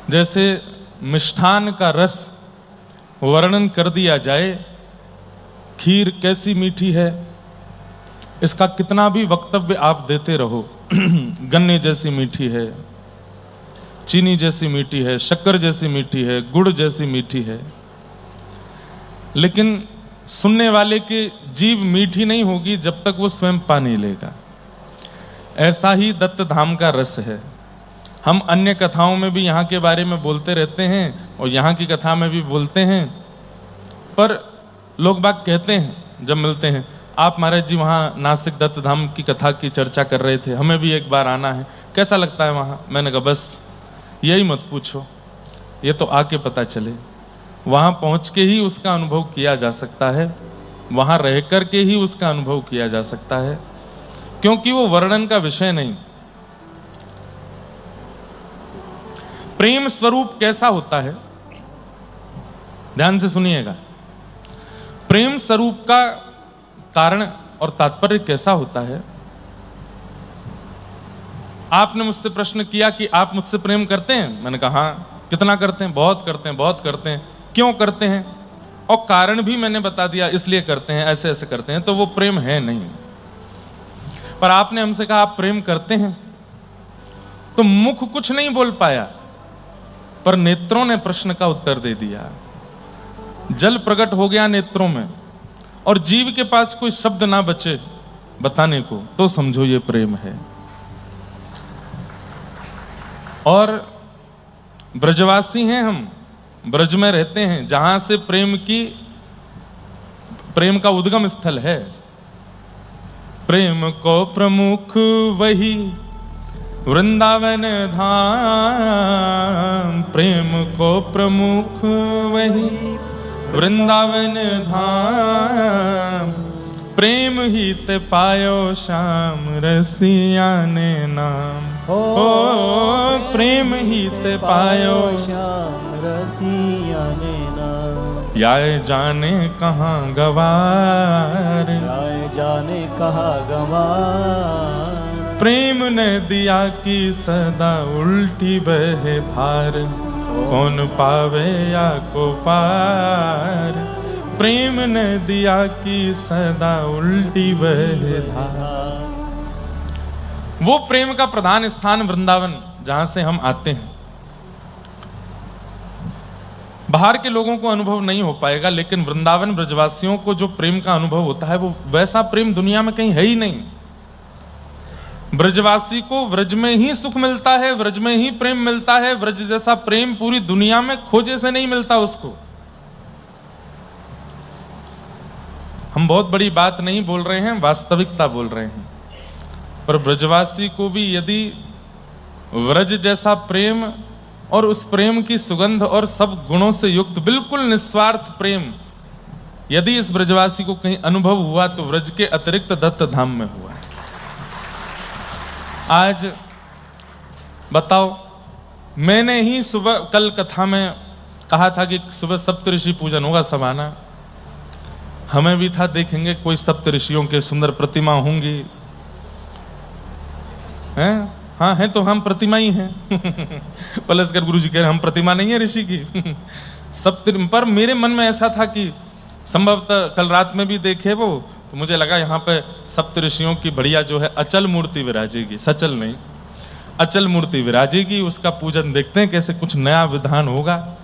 जैसे मिष्ठान का रस वर्णन कर दिया जाए, खीर कैसी मीठी है, इसका कितना भी वक्तव्य आप देते रहो, गन्ने जैसी मीठी है, चीनी जैसी मीठी है, शक्कर जैसी मीठी है, गुड़ जैसी मीठी है, लेकिन सुनने वाले की जीभ मीठी नहीं होगी जब तक वो स्वयं पा नहीं लेगा। ऐसा ही दत्त धाम का रस है। हम अन्य कथाओं में भी यहाँ के बारे में बोलते रहते हैं और यहाँ की कथा में भी बोलते हैं, पर लोग बाग कहते हैं जब मिलते हैं, आप महाराज जी वहाँ नासिक दत्त धाम की कथा की चर्चा कर रहे थे, हमें भी एक बार आना है, कैसा लगता है वहाँ? मैंने कहा बस यही मत पूछो, ये तो आके पता चले। वहाँ पहुँच के ही उसका अनुभव किया जा सकता है, वहाँ रह कर के ही उसका अनुभव किया जा सकता है, क्योंकि वो वर्णन का विषय नहीं। प्रेम स्वरूप कैसा होता है, ध्यान से सुनिएगा। प्रेम स्वरूप का कारण और तात्पर्य कैसा होता है। आपने मुझसे प्रश्न किया कि आप मुझसे प्रेम करते हैं, मैंने कहा हाँ। कितना करते हैं? बहुत करते हैं, बहुत करते हैं। क्यों करते हैं? और कारण भी मैंने बता दिया, इसलिए करते हैं, ऐसे ऐसे करते हैं, तो वो प्रेम है नहीं। पर आपने हमसे कहा आप प्रेम करते हैं, तो मुख कुछ नहीं बोल पाया, पर नेत्रों ने प्रश्न का उत्तर दे दिया। जल प्रकट हो गया नेत्रों में, और जीव के पास कोई शब्द ना बचे बताने को, तो समझो ये प्रेम है। और ब्रजवासी हैं हम, ब्रज में रहते हैं, जहां से प्रेम का उद्गम स्थल है। प्रेम को प्रमुख वही वृंदावन धाम, प्रेम को प्रमुख वही वृंदावन धाम, प्रेम ही ते पायो श्याम रसिया ने नाम। ओ प्रेम ही ते पायो श्याम रसिया ने नाम। याय जाने कहाँ गवार, याय जाने कहाँ गवार, प्रेम ने दिया की सदा उल्टी बहे धार, कौन पावे या को पार, प्रेम ने दिया की सदा उल्टी बहे धार। वो प्रेम का प्रधान स्थान वृंदावन, जहां से हम आते हैं। बाहर के लोगों को अनुभव नहीं हो पाएगा, लेकिन वृंदावन ब्रजवासियों को जो प्रेम का अनुभव होता है, वो वैसा प्रेम दुनिया में कहीं है ही नहीं। ब्रजवासी को व्रज में ही सुख मिलता है, व्रज में ही प्रेम मिलता है। व्रज जैसा प्रेम पूरी दुनिया में खोजे से नहीं मिलता उसको। हम बहुत बड़ी बात नहीं बोल रहे हैं, वास्तविकता बोल रहे हैं। पर ब्रजवासी को भी यदि व्रज जैसा प्रेम और उस प्रेम की सुगंध और सब गुणों से युक्त बिल्कुल निस्वार्थ प्रेम यदि इस ब्रजवासी को कहीं अनुभव हुआ, तो व्रज के अतिरिक्त दत्त धाम में हुआ। आज बताओ, मैंने ही सुबह कल कथा में कहा था कि सुबह सप्तऋषि पूजन होगा, सब आना। हमें भी था, देखेंगे कोई सप्तऋषियों के सुंदर प्रतिमा होंगी, हैं? हाँ हैं, तो हम प्रतिमा ही हैं। पलस्कर गुरु जी कह रहे हम प्रतिमा नहीं है ऋषि की। पर मेरे मन में ऐसा था कि संभवतः कल रात में भी देखे वो, तो मुझे लगा यहाँ पे सप्तऋषियों की बढ़िया जो है अचल मूर्ति विराजेगी, सचल नहीं, अचल मूर्ति विराजेगी। उसका पूजन देखते हैं कैसे कुछ नया विधान होगा।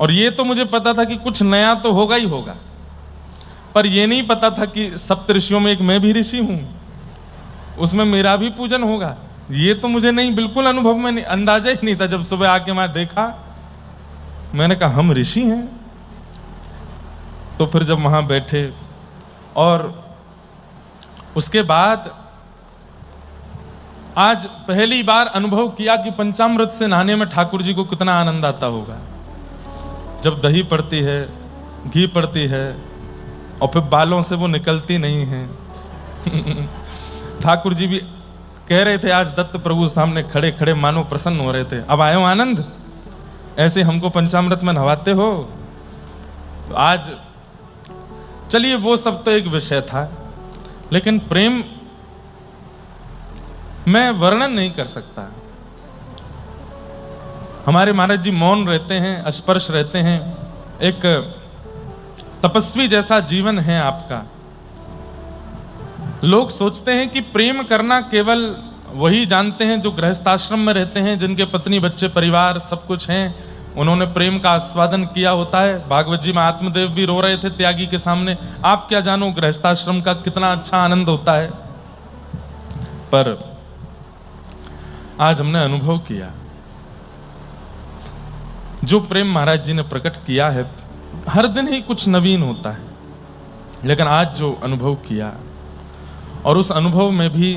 और ये तो मुझे पता था कि कुछ नया तो होगा ही होगा, पर ये नहीं पता था कि सप्तऋषियों में एक मैं भी ऋषि हूं, उसमें मेरा भी पूजन होगा। ये तो मुझे नहीं, बिल्कुल अनुभव में नहीं, अंदाजा ही नहीं था। जब सुबह आके मैं देखा, मैंने कहा हम ऋषि हैं। तो फिर जब वहां बैठे और उसके बाद आज पहली बार अनुभव किया कि पंचामृत से नहाने में ठाकुर जी को कितना आनंद आता होगा। जब दही पड़ती है, घी पड़ती है, और फिर बालों से वो निकलती नहीं है। ठाकुर जी भी कह रहे थे, आज दत्त प्रभु सामने खड़े खड़े मानो प्रसन्न हो रहे थे। अब आयो आनंद, ऐसे हमको पंचामृत में नहवाते हो। आज चलिए, वो सब तो एक विषय था, लेकिन प्रेम मैं वर्णन नहीं कर सकता। हमारे महाराज जी मौन रहते हैं, स्पर्श रहते हैं, एक तपस्वी जैसा जीवन है आपका। लोग सोचते हैं कि प्रेम करना केवल वही जानते हैं जो गृहस्थाश्रम में रहते हैं, जिनके पत्नी बच्चे परिवार सब कुछ हैं, उन्होंने प्रेम का आस्वादन किया होता है। भागवत जी में आत्मदेव भी रो रहे थे त्यागी के सामने, आप क्या जानो गृहस्थाश्रम का कितना अच्छा आनंद होता है। पर आज हमने अनुभव किया, जो प्रेम महाराज जी ने प्रकट किया है, हर दिन ही कुछ नवीन होता है, लेकिन आज जो अनुभव किया, और उस अनुभव में भी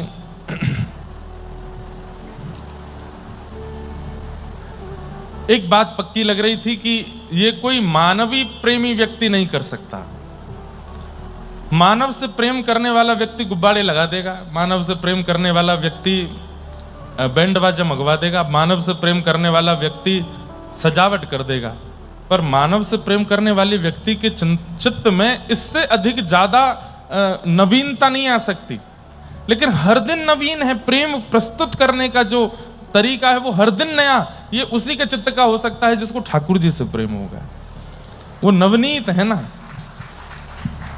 एक बात पक्की लग रही थी कि ये कोई मानवीय प्रेमी व्यक्ति नहीं कर सकता। मानव से प्रेम करने वाला व्यक्ति गुब्बारे लगा देगा, मानव से प्रेम करने वाला व्यक्ति बैंड बाजा मंगवा देगा, मानव से प्रेम करने वाला व्यक्ति सजावट कर देगा, पर मानव से प्रेम करने वाले व्यक्ति के चित्त में इससे अधिक ज्यादा नवीनता नहीं आ सकती। लेकिन हर दिन नवीन है, प्रेम प्रस्तुत करने का जो तरीका है वो हर दिन नया, ये उसी के चित्त का हो सकता है जिसको ठाकुर जी से प्रेम होगा। वो नवनीत है ना।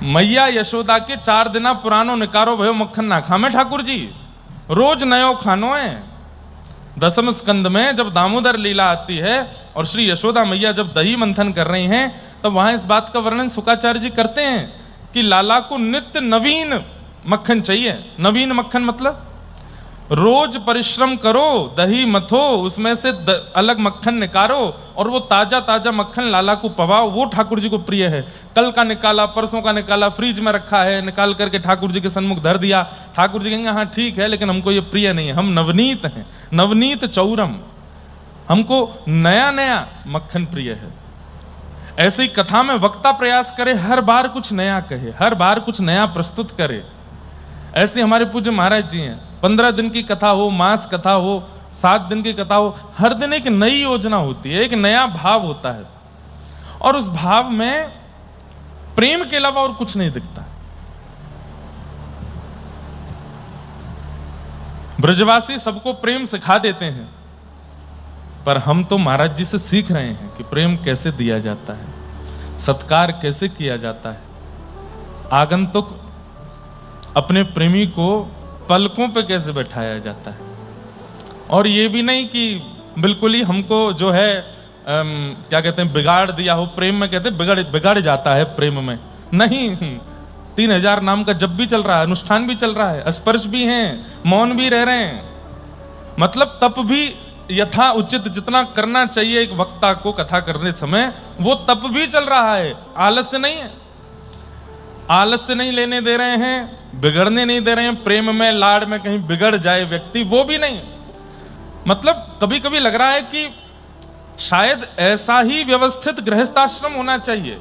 मैया यशोदा के 4 दिना पुरानो निकारो भयो मक्खन ना खामे ठाकुर जी, रोज नयो खानो है। दसम स्कंद में जब दामोदर लीला आती है और श्री यशोदा मैया जब दही मंथन कर रही हैं, तब वहां इस बात का वर्णन शुकाचार्य जी करते हैं कि लाला को नित्य नवीन मक्खन चाहिए। नवीन मक्खन मतलब रोज परिश्रम करो, दही मथो, उसमें से अलग मक्खन निकालो और वो ताजा ताजा मक्खन लाला को पवाओ। वो ठाकुर जी को प्रिय है। कल का निकाला, परसों का निकाला, फ्रिज में रखा है, निकाल करके ठाकुर जी के सन्मुख धर दिया। ठाकुर जी कहेंगे हाँ ठीक है, लेकिन हमको ये प्रिय नहीं है, हम नवनीत हैं, नवनीत चौरम, हमको नया नया मक्खन प्रिय है। ऐसे ही कथा में वक्ता प्रयास करे, हर बार कुछ नया कहे, हर बार कुछ नया प्रस्तुत करे। ऐसे हमारे पूज्य महाराज जी हैं, 15 दिन की कथा हो, मास कथा हो, 7 दिन की कथा हो, हर दिन एक नई योजना होती है, एक नया भाव होता है, और उस भाव में प्रेम के अलावा और कुछ नहीं दिखता। ब्रजवासी सबको प्रेम सिखा देते हैं, पर हम तो महाराज जी से सीख रहे हैं कि प्रेम कैसे दिया जाता है, सत्कार कैसे किया जाता है, आगंतुक अपने प्रेमी को पलकों पे कैसे बैठाया जाता है। और ये भी नहीं कि बिल्कुल ही हमको जो है क्या कहते हैं बिगाड़ दिया हो। प्रेम में कहते हैं बिगड़ जाता है प्रेम में, नहीं। 3000 नाम का जप भी चल रहा है, अनुष्ठान भी चल रहा है, स्पर्श भी हैं, मौन भी रह रहे हैं, मतलब तप भी यथा उचित जितना करना चाहिए एक वक्ता को कथा करने समय, वो तप भी चल रहा है। आलस्य नहीं है, आलस्य नहीं लेने दे रहे हैं, बिगड़ने नहीं दे रहे हैं। प्रेम में लाड़ में कहीं बिगड़ जाए व्यक्ति, वो भी नहीं। मतलब कभी कभी लग रहा है कि शायद ऐसा ही व्यवस्थित गृहस्थाश्रम होना चाहिए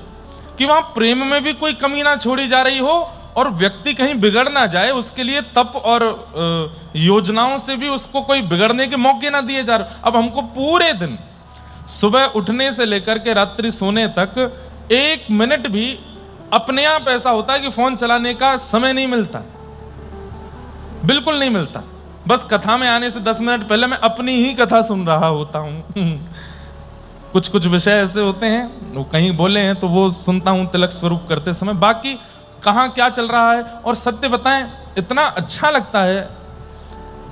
कि वहां प्रेम में भी कोई कमी ना छोड़ी जा रही हो और व्यक्ति कहीं बिगड़ ना जाए, उसके लिए तप और योजनाओं से भी उसको कोई बिगड़ने के मौके ना दिए जा रहे। अब हमको पूरे दिन सुबह उठने से लेकर के रात्रि सोने तक 1 मिनट भी अपने आप ऐसा होता है कि फोन चलाने का समय नहीं मिलता, बिल्कुल नहीं मिलता। बस कथा में आने से 10 मिनट पहले मैं अपनी ही कथा सुन रहा होता हूं। कुछ कुछ विषय ऐसे होते हैं, वो कहीं बोले हैं तो वो सुनता हूं तिलक स्वरूप करते समय, बाकी कहाँ क्या चल रहा है। और सत्य बताएं, इतना अच्छा लगता है,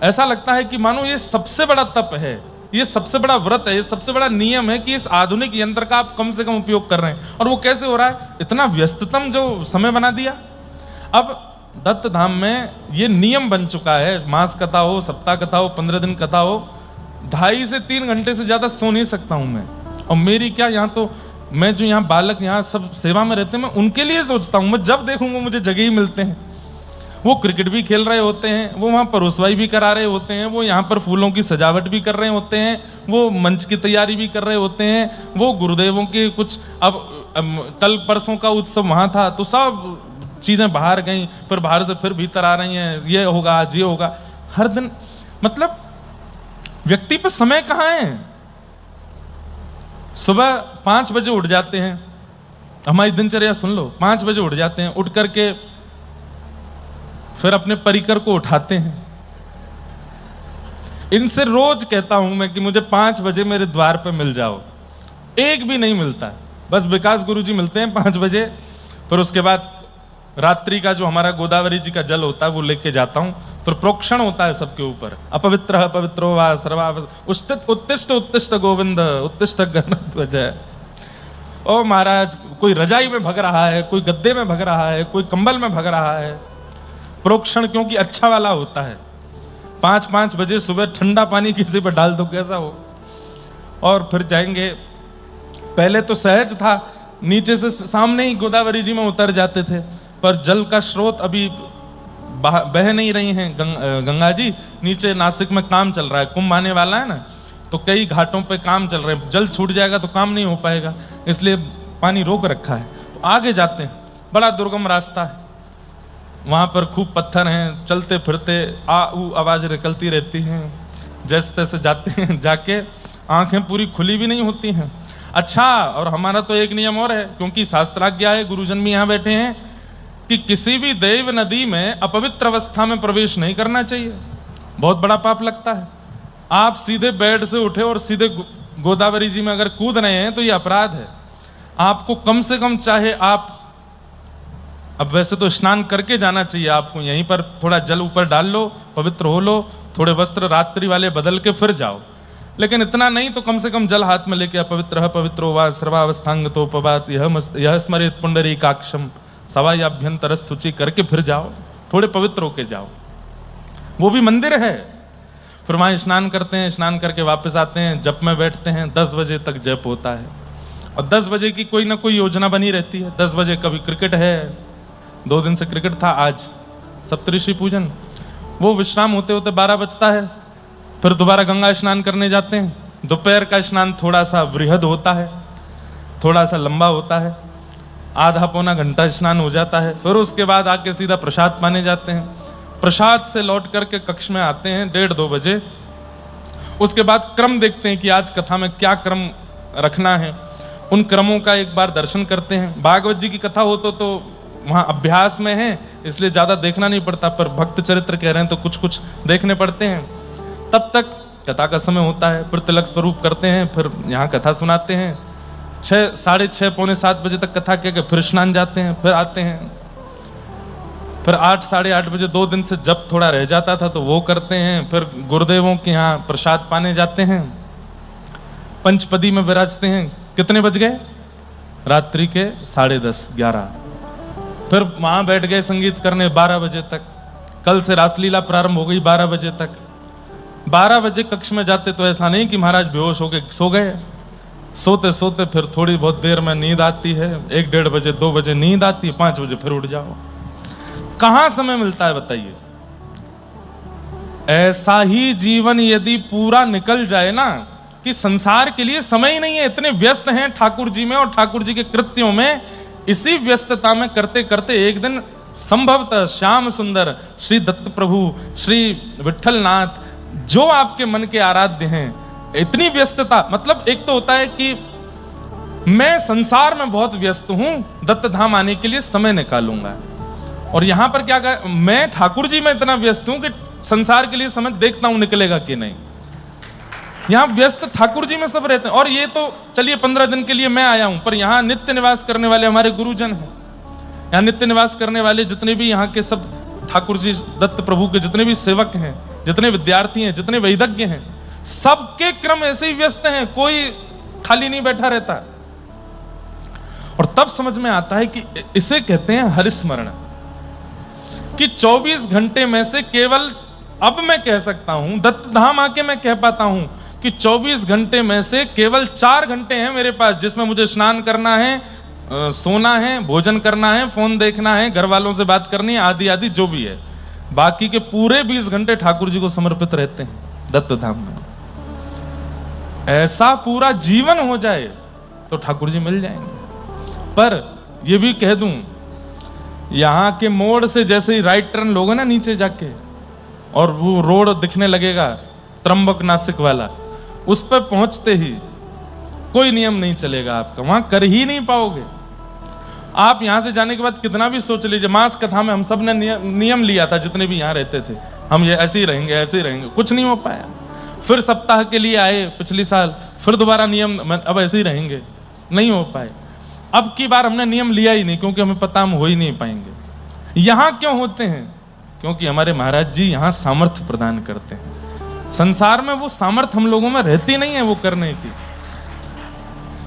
ऐसा लगता है कि मानो ये सबसे बड़ा तप है, ये सबसे बड़ा व्रत है, ये सबसे बड़ा नियम है कि इस आधुनिक यंत्र का आप कम से कम उपयोग कर रहे हैं। और वो कैसे हो रहा है? इतना व्यस्ततम जो समय बना दिया। अब दत्त धाम में ये नियम बन चुका है, मास कथा हो, सप्ताह कथा हो, 15 दिन कथा हो, 2.5 से 3 घंटे से ज्यादा सो नहीं सकता हूं मैं। और मेरी क्या, यहाँ तो मैं जो यहाँ बालक यहाँ सब सेवा में रहते हैं, मैं उनके लिए सोचता हूँ। मैं जब देखूंगा मुझे जगह ही मिलते हैं। वो क्रिकेट भी खेल रहे होते हैं, वो वहाँ परोसवाई भी करा रहे होते हैं, वो यहाँ पर फूलों की सजावट भी कर रहे होते हैं, वो मंच की तैयारी भी कर रहे होते हैं, वो गुरुदेवों के कुछ अब कल परसों का उत्सव वहाँ था तो सब चीज़ें बाहर गई, फिर बाहर से फिर भीतर आ रही हैं, ये होगा आज, ये होगा। हर दिन मतलब व्यक्ति पर समय कहाँ है? सुबह 5 बजे उठ जाते हैं, हमारी दिनचर्या सुन लो, 5 बजे उठ जाते हैं, उठ करके फिर अपने परिकर को उठाते हैं, इनसे रोज कहता हूं मैं कि मुझे 5 बजे मेरे द्वार पे मिल जाओ, एक भी नहीं मिलता। बस विकास गुरुजी मिलते हैं 5 बजे, फिर उसके बाद रात्रि का जो हमारा गोदावरी जी का जल होता है वो लेके जाता हूं, फिर प्रोक्षण होता है सबके ऊपर, अपवित्र पवित्रो वा सर्वा उत्तिष्ठ उत्तिष्ठ गोविंद उत्तिष्ठ गणध्वज। ओ महाराज, कोई रजाई में भग रहा है, कोई गद्दे में भग रहा है, कोई कंबल में भग रहा है। प्रोक्षण क्योंकि अच्छा वाला होता है। 5-5 बजे सुबह ठंडा पानी किसी पर डाल दो कैसा हो। और फिर जाएंगे, पहले तो सहज था, नीचे से सामने ही गोदावरी जी में उतर जाते थे, पर जल का स्रोत अभी बह नहीं रही हैं गंगा जी। नीचे नासिक में काम चल रहा है, कुंभ आने वाला है ना, तो कई घाटों पे काम चल रहे हैं, जल छूट जाएगा तो काम नहीं हो पाएगा, इसलिए पानी रोक रखा है। तो आगे जाते हैं, बड़ा दुर्गम रास्ता है, वहां पर खूब पत्थर हैं, चलते फिरते आ ऊ आवाज निकलती रहती हैं, जैसे तैसे जाते हैं, जाके आंखें पूरी खुली भी नहीं होती हैं। अच्छा, और हमारा तो एक नियम और है, क्योंकि शास्त्राज्ञा है, गुरुजन भी यहाँ बैठे हैं, कि किसी भी देव नदी में अपवित्र अवस्था में प्रवेश नहीं करना चाहिए, बहुत बड़ा पाप लगता है। आप सीधे बेड से उठे और सीधे गोदावरी जी में अगर कूद रहे हैं तो ये अपराध है। आपको कम से कम, चाहे आप, अब वैसे तो स्नान करके जाना चाहिए आपको, यहीं पर थोड़ा जल ऊपर डाल लो, पवित्र हो लो, थोड़े वस्त्र रात्रि वाले बदल के फिर जाओ, लेकिन इतना नहीं तो कम से कम जल हाथ में लेके अपवित्र पवित्रो वा सर्वावस्थांग तो उपवात यह स्मरित पुंडरी काक्षम सवायाभ्यंतर सूची करके फिर जाओ, थोड़े पवित्र होके जाओ। वो भी मंदिर है। फिर वहां स्नान करते हैं, स्नान करके वापस आते हैं, जप में बैठते हैं, 10 बजे तक जप होता है, और 10 बजे की कोई ना कोई योजना बनी रहती है। 10 बजे कभी क्रिकेट है, 2 दिन से क्रिकेट था, आज सप्तऋषि पूजन, वो विश्राम होते होते 12 बजता है। फिर दोबारा गंगा स्नान करने जाते हैं। दोपहर का स्नान थोड़ा सा वृहद होता है, थोड़ा सा लंबा होता है, आधा पौना घंटा स्नान हो जाता है। फिर उसके बाद आके सीधा प्रसाद पाने जाते हैं, प्रसाद से लौट करके कक्ष में आते हैं 1:30-2 बजे। उसके बाद क्रम देखते हैं कि आज कथा में क्या क्रम रखना है, उन क्रमों का एक बार दर्शन करते हैं। भागवत जी की कथा हो तो वहाँ अभ्यास में है, इसलिए ज़्यादा देखना नहीं पड़ता, पर भक्त चरित्र कह रहे हैं तो कुछ कुछ देखने पड़ते हैं। तब तक कथा का समय होता है, फिर तिलक स्वरूप करते हैं, फिर यहाँ कथा सुनाते हैं। 6, 6:30, पौने 7 बजे तक कथा कह के फिर स्नान जाते हैं, फिर आते हैं। फिर 8, 8:30 बजे 2 दिन से जब थोड़ा रह जाता था तो वो करते हैं। फिर गुरुदेवों के यहाँ प्रसाद पाने जाते हैं, पंचपदी में विराजते हैं। कितने बज गए? रात्रि के 10:30, 11। फिर वहां बैठ गए संगीत करने 12 बजे तक। कल से रासलीला प्रारंभ हो गई 12 बजे तक। 12 बजे कक्ष में जाते तो ऐसा नहीं कि महाराज बेहोश होके सो गए, सोते सोते फिर थोड़ी बहुत देर में नींद आती है, 1-1:30 बजे 2 बजे नींद आती है, 5 बजे फिर उठ जाओ। कहां समय मिलता है बताइए? ऐसा ही जीवन यदि पूरा निकल जाए ना, कि संसार के लिए समय ही नहीं है, इतने व्यस्त हैं ठाकुर जी में और ठाकुर जी के कृत्यों में, इसी व्यस्तता में करते करते एक दिन संभवतः श्याम सुंदर श्री दत्त प्रभु, श्री विठलनाथ, जो आपके मन के आराध्य हैं, इतनी व्यस्तता, मतलब एक तो होता है कि मैं संसार में बहुत व्यस्त हूं, दत्त धाम आने के लिए समय निकालूंगा, और यहां पर क्या कर, मैं ठाकुर जी में इतना व्यस्त हूं कि संसार के लिए समय देखता हूं निकलेगा कि नहीं। यहां व्यस्त ठाकुर जी में सब रहते हैं। और ये तो चलिए 15 दिन के लिए मैं आया हूं, पर यहां नित्य निवास करने वाले हमारे गुरुजन हैं, यहां नित्य निवास करने वाले जितने भी यहाँ के सब ठाकुर जी दत्त प्रभु के जितने भी सेवक हैं, जितने विद्यार्थी हैं, जितने वैदज्ञ हैं, सबके क्रम ऐसे ही व्यस्त हैं, कोई खाली नहीं बैठा रहता। और तब समझ में आता है कि इसे कहते हैं हरिस्मरण, कि 24 घंटे में से केवल, अब मैं कह सकता हूं, दत्त धाम आके मैं कह पाता हूं कि 24 घंटे में से केवल 4 घंटे हैं मेरे पास, जिसमें मुझे स्नान करना है, सोना है, भोजन करना है, फोन देखना है, घर वालों से बात करनी है, आदि आदि जो भी है। बाकी के पूरे 20 घंटे ठाकुर जी को समर्पित रहते हैं दत्त धाम में। ऐसा पूरा जीवन हो जाए तो ठाकुर जी मिल जाएंगे। पर यह भी कह दूं, यहां के मोड़ से जैसे ही राइट टर्न लोगे ना नीचे जाके, और वो रोड दिखने लगेगा त्र्यंबक नासिक वाला, उस पर पहुंचते ही कोई नियम नहीं चलेगा आपका, वहां कर ही नहीं पाओगे। आप यहां से जाने के बाद कितना भी सोच लीजिए, मास कथा में हम सब ने नियम लिया था, जितने भी यहां रहते थे, हम ये ऐसे ही रहेंगे, ऐसे ही रहेंगे, कुछ नहीं हो पाया। फिर सप्ताह के लिए आए पिछली साल, फिर दोबारा नियम अब ऐसे ही रहेंगे, नहीं हो पाए। अब की बार हमने नियम लिया ही नहीं, क्योंकि हमें पता हम हो ही नहीं पाएंगे। यहां क्यों होते हैं? क्योंकि हमारे महाराज जी यहां सामर्थ्य प्रदान करते हैं। संसार में वो सामर्थ्य हम लोगों में रहती नहीं है वो करने की।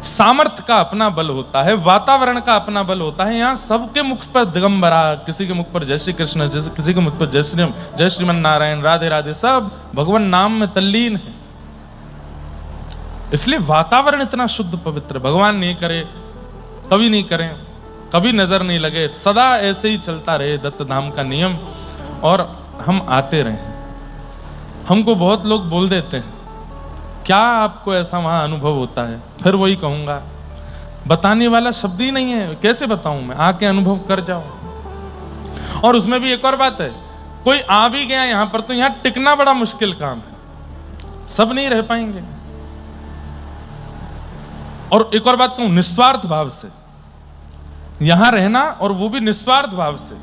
सामर्थ्य का अपना बल होता है, वातावरण का अपना बल होता है। यहाँ सबके मुख पर दिगंबरा, किसी के मुख पर जय श्री कृष्ण, किसी के मुख पर जय श्रीमन नारायण, राधे राधे, सब भगवान नाम में तल्लीन है। इसलिए वातावरण इतना शुद्ध पवित्र। भगवान नहीं करे, कभी नहीं करें, कभी नजर नहीं लगे, सदा ऐसे ही चलता रहे दत्त धाम का नियम, और हम आते रहे। हमको बहुत लोग बोल देते हैं, क्या आपको ऐसा वहां अनुभव होता है? फिर वही कहूंगा, बताने वाला शब्द ही नहीं है, कैसे बताऊं मैं? आके अनुभव कर जाओ। और उसमें भी एक और बात है, कोई आ भी गया यहां पर तो यहां टिकना बड़ा मुश्किल काम है, सब नहीं रह पाएंगे। और एक और बात कहूं, निस्वार्थ भाव से यहां रहना, और वो भी निस्वार्थ भाव से।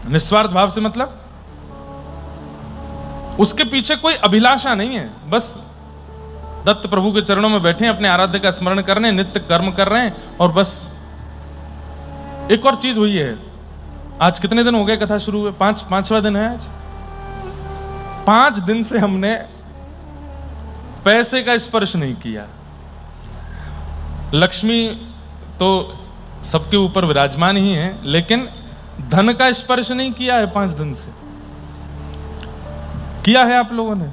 निस्वार्थ भाव से मतलब उसके पीछे कोई अभिलाषा नहीं है, बस दत्त प्रभु के चरणों में बैठे, अपने आराध्य का स्मरण कर रहे हैं, नित्य कर्म कर रहे हैं, और बस। एक और चीज हुई है, आज कितने दिन हो गए कथा शुरू हुए? पांचवा दिन है आज। 5 दिन से हमने पैसे का स्पर्श नहीं किया। लक्ष्मी तो सबके ऊपर विराजमान ही है, लेकिन धन का स्पर्श नहीं किया है 5 दिन से। किया है आप लोगों ने?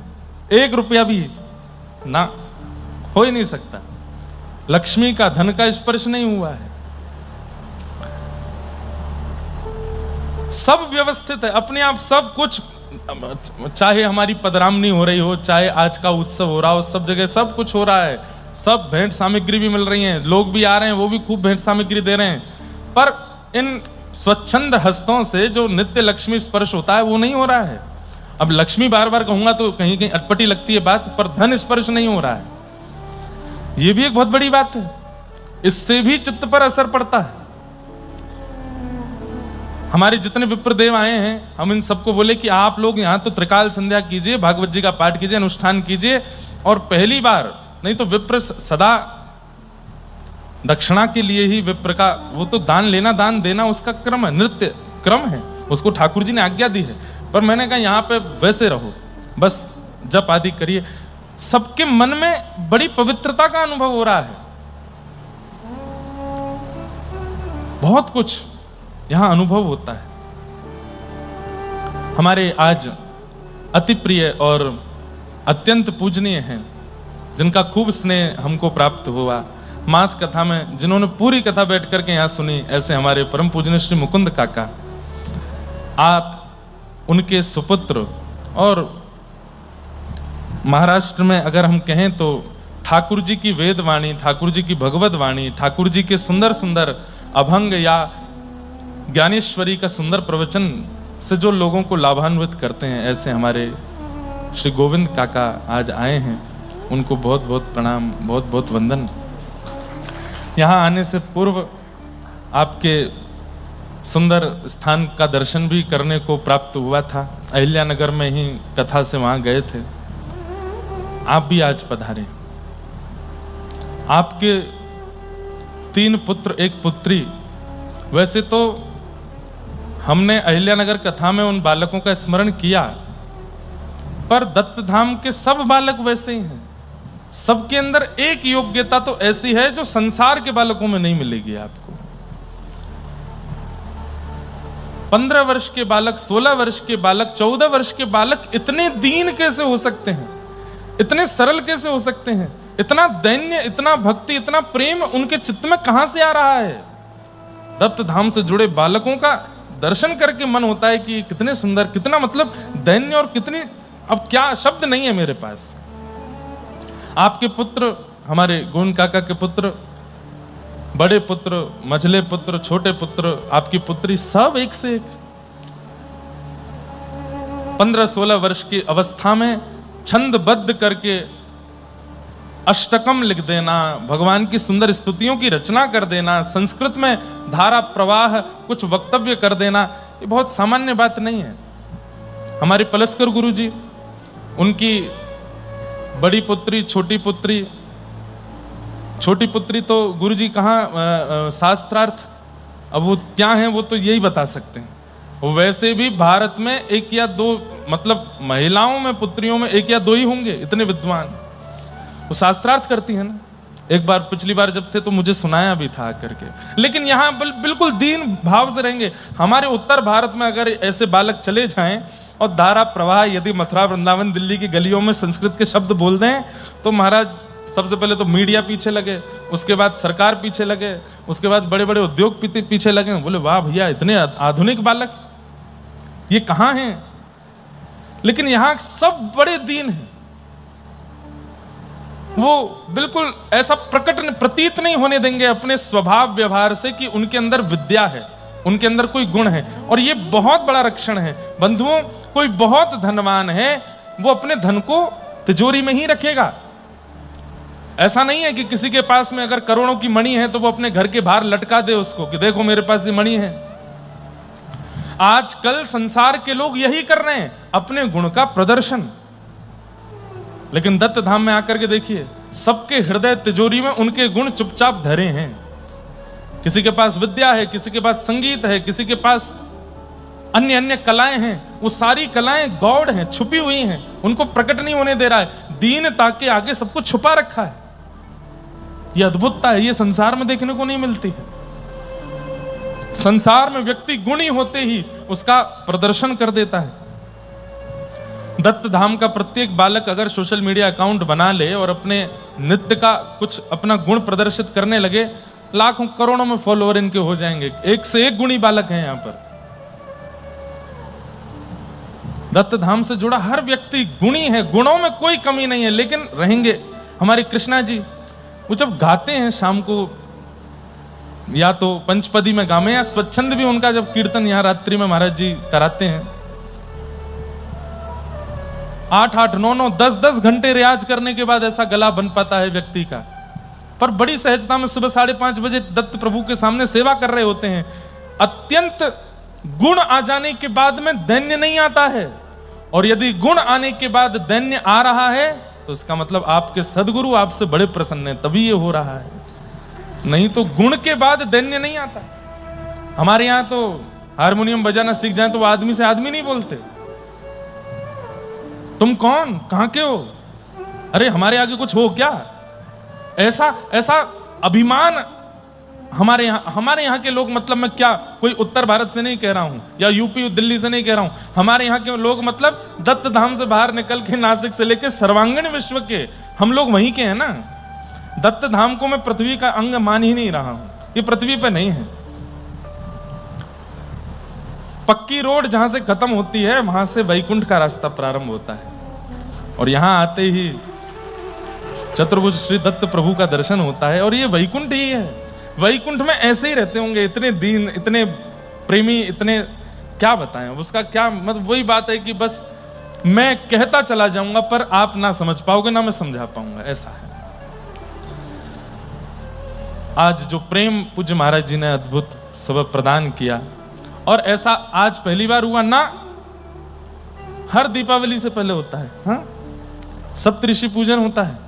1 रुपया भी ना, हो ही नहीं सकता। लक्ष्मी का, धन का स्पर्श नहीं हुआ है। सब व्यवस्थित है अपने आप, सब कुछ। चाहे हमारी पदरामनी हो रही हो, चाहे आज का उत्सव हो रहा हो, सब जगह सब कुछ हो रहा है। सब भेंट सामग्री भी मिल रही है, लोग भी आ रहे हैं, वो भी खूब भेंट सामग्री दे रहे हैं। पर इन स्वच्छंद हस्तों से जो नित्य लक्ष्मी स्पर्श होता है वो नहीं हो रहा है। अब लक्ष्मी बार बार कहूंगा तो कहीं कहीं अटपटी लगती है बात, पर धन स्पर्श नहीं हो रहा है। यह भी एक बहुत बड़ी बात है, इससे भी चित्त पर असर पड़ता है। हमारे जितने विप्रदेव आए हैं, हम इन सबको बोले कि आप लोग यहां तो त्रिकाल संध्या कीजिए, भागवत जी का पाठ कीजिए, अनुष्ठान कीजिए, और पहली बार नहीं तो विप्र सदा दक्षिणा के लिए ही विप्र का, वो तो दान लेना दान देना उसका क्रम है, नृत्य क्रम है, उसको ठाकुर जी ने आज्ञा दी है। पर मैंने कहा यहां पे वैसे रहो, बस जप आदि करिए। सबके मन में बड़ी पवित्रता का अनुभव हो रहा है, बहुत कुछ यहां अनुभव होता है। हमारे आज अति प्रिय और अत्यंत पूजनीय हैं, जिनका खूब स्नेह हमको प्राप्त हुआ मास कथा में, जिन्होंने पूरी कथा बैठ करके यहां सुनी, ऐसे हमारे परम पूजनीय श्री मुकुंद काका। आप उनके सुपुत्र, और महाराष्ट्र में अगर हम कहें तो ठाकुर जी की वेद वाणी, ठाकुर जी की भगवत वाणी, ठाकुर जी के सुंदर सुंदर अभंग या ज्ञानेश्वरी का सुंदर प्रवचन से जो लोगों को लाभान्वित करते हैं, ऐसे हमारे श्री गोविंद काका आज आए हैं। उनको बहुत बहुत प्रणाम, बहुत बहुत वंदन। यहाँ आने से पूर्व आपके सुंदर स्थान का दर्शन भी करने को प्राप्त हुआ था। अहिल्यानगर में ही कथा से वहां गए थे। आप भी आज पधारे। आपके 3 पुत्र 1 पुत्री। वैसे तो हमने अहिल्यानगर कथा में उन बालकों का स्मरण किया, पर दत्त धाम के सब बालक वैसे ही हैं। सबके अंदर एक योग्यता तो ऐसी है जो संसार के बालकों में नहीं मिलेगी आपको। 15 वर्ष के बालक, 16 वर्ष के बालक, 14 वर्ष के बालक इतने दीन कैसे हो सकते हैं, इतने सरल कैसे हो सकते हैं, इतना दैन्य, इतना भक्ति, इतना प्रेम उनके चित्त में कहां से आ रहा है। दत्त धाम से जुड़े बालकों का दर्शन करके मन होता है कि कितने सुंदर, कितना मतलब दैन्य, और कितनी, अब क्या शब्द नहीं है मेरे पास। आपके पुत्र, हमारे गोविंद काका के पुत्र, बड़े पुत्र, मझले पुत्र, छोटे पुत्र, आपकी पुत्री, सब एक से एक 15-16 वर्ष की अवस्था में छंदबद्ध करके अष्टकम लिख देना, भगवान की सुंदर स्तुतियों की रचना कर देना, संस्कृत में धारा प्रवाह कुछ वक्तव्य कर देना, ये बहुत सामान्य बात नहीं है। हमारे पलस्कर गुरु जी, उनकी बड़ी पुत्री, छोटी पुत्री। छोटी पुत्री तो गुरुजी कहाँ शास्त्रार्थ, अब वो क्या है वो तो यही बता सकते हैं। वैसे भी भारत में एक या दो, मतलब महिलाओं में पुत्रियों में एक या दो ही होंगे इतने विद्वान, वो शास्त्रार्थ करती है ना। एक बार पिछली बार जब थे तो मुझे सुनाया भी था करके। लेकिन यहाँ बिल्कुल दीन भाव से रहेंगे। हमारे उत्तर भारत में अगर ऐसे बालक चले जाएं और धारा प्रवाह यदि मथुरा, वृंदावन, दिल्ली की गलियों में संस्कृत के शब्द बोल दें तो महाराज सबसे पहले तो मीडिया पीछे लगे, उसके बाद सरकार पीछे लगे, उसके बाद बड़े बड़े उद्योग पीछे लगे। बोले वाह भैया इतने आधुनिक बालक, ये कहाँ हैं? लेकिन यहाँ सब बड़े दीन हैं। वो बिल्कुल ऐसा प्रतीत नहीं होने देंगे अपने स्वभाव व्यवहार से कि उनके अंदर विद्या है, उनके अंदर कोई गुण है। और ये बहुत बड़ा रक्षण है बंधुओं। कोई बहुत धनवान है, वो अपने धन को तिजोरी में ही रखेगा। ऐसा नहीं है कि किसी के पास में अगर करोड़ों की मणि है तो वो अपने घर के बाहर लटका दे उसको कि देखो मेरे पास ये मणि है। आजकल संसार के लोग यही कर रहे हैं, अपने गुण का प्रदर्शन। लेकिन दत्त धाम में आकर के देखिए, सबके हृदय तिजोरी में उनके गुण चुपचाप धरे हैं। किसी के पास विद्या है, किसी के पास संगीत है, किसी के पास अन्य अन्य कलाएं हैं। वो सारी कलाएं गौड़ हैं, छुपी हुई हैं, उनको प्रकट नहीं होने दे रहा है। दीनता के आगे सब कुछ छुपा रखा है। ये अद्भुतता है, ये संसार में देखने को नहीं मिलती है। संसार में व्यक्ति गुणी होते ही उसका प्रदर्शन कर देता है। दत्त धाम का प्रत्येक बालक अगर सोशल मीडिया अकाउंट बना ले और अपने नृत्य का कुछ अपना गुण प्रदर्शित करने लगे, लाखों करोड़ों में फॉलोअर इनके हो जाएंगे। एक से एक गुणी बालक हैं यहां पर। दत्त धाम से जुड़ा हर व्यक्ति गुणी है, गुणों में कोई कमी नहीं है। लेकिन रहेंगे हमारे कृष्णा जी, वो जब गाते हैं शाम को, या तो पंचपदी में गावे या स्वच्छंद भी उनका जब कीर्तन यहां रात्रि में महाराज जी कराते हैं, 8-8, 9-9, 10-10 घंटे रियाज करने के बाद ऐसा गला बन पाता है व्यक्ति का। पर बड़ी सहजता में सुबह 5:30 बजे दत्त प्रभु के सामने सेवा कर रहे होते हैं। अत्यंत गुण आ जाने के बाद में दैन्य नहीं आता है, और यदि गुण आने के बाद दैन्य आ रहा है तो इसका मतलब आपके सदगुरु आपसे बड़े प्रसन्न हैं, तभी ये हो रहा है। नहीं तो गुण के बाद दैन्य नहीं आता। हमारे यहां तो हारमोनियम बजाना सीख जाए तो वो आदमी से आदमी नहीं बोलते। तुम कौन, कहां के हो, अरे हमारे आगे कुछ हो क्या? ऐसा अभिमान हमारे यहाँ के लोग, मतलब मैं क्या कोई उत्तर भारत से नहीं कह रहा हूं या यूपी दिल्ली से नहीं कह रहा हूं, हमारे यहाँ के लोग मतलब दत्त धाम से बाहर निकल के नासिक से लेकर सर्वांगीण विश्व के हम लोग वहीं के हैं ना। दत्त धाम को मैं पृथ्वी का अंग मान ही नहीं रहा हूं, ये पृथ्वी पे नहीं है। पक्की रोड जहां से खत्म होती है वहां से वैकुंठ का रास्ता प्रारंभ होता है, और यहां आते ही चतुर्भुज श्री दत्त प्रभु का दर्शन होता है, और ये वैकुंठ ही है। वैकुंठ में ऐसे ही रहते होंगे, इतने दीन, इतने प्रेमी, इतने क्या बताएं उसका क्या मतलब। वही बात है कि बस मैं कहता चला जाऊंगा पर आप ना समझ पाओगे ना मैं समझा पाऊंगा, ऐसा है। आज जो प्रेम पूज्य महाराज जी ने अद्भुत सबब प्रदान किया, और ऐसा आज पहली बार हुआ ना, हर दीपावली से पहले होता है। हाँ, सप्तऋषि पूजन होता है।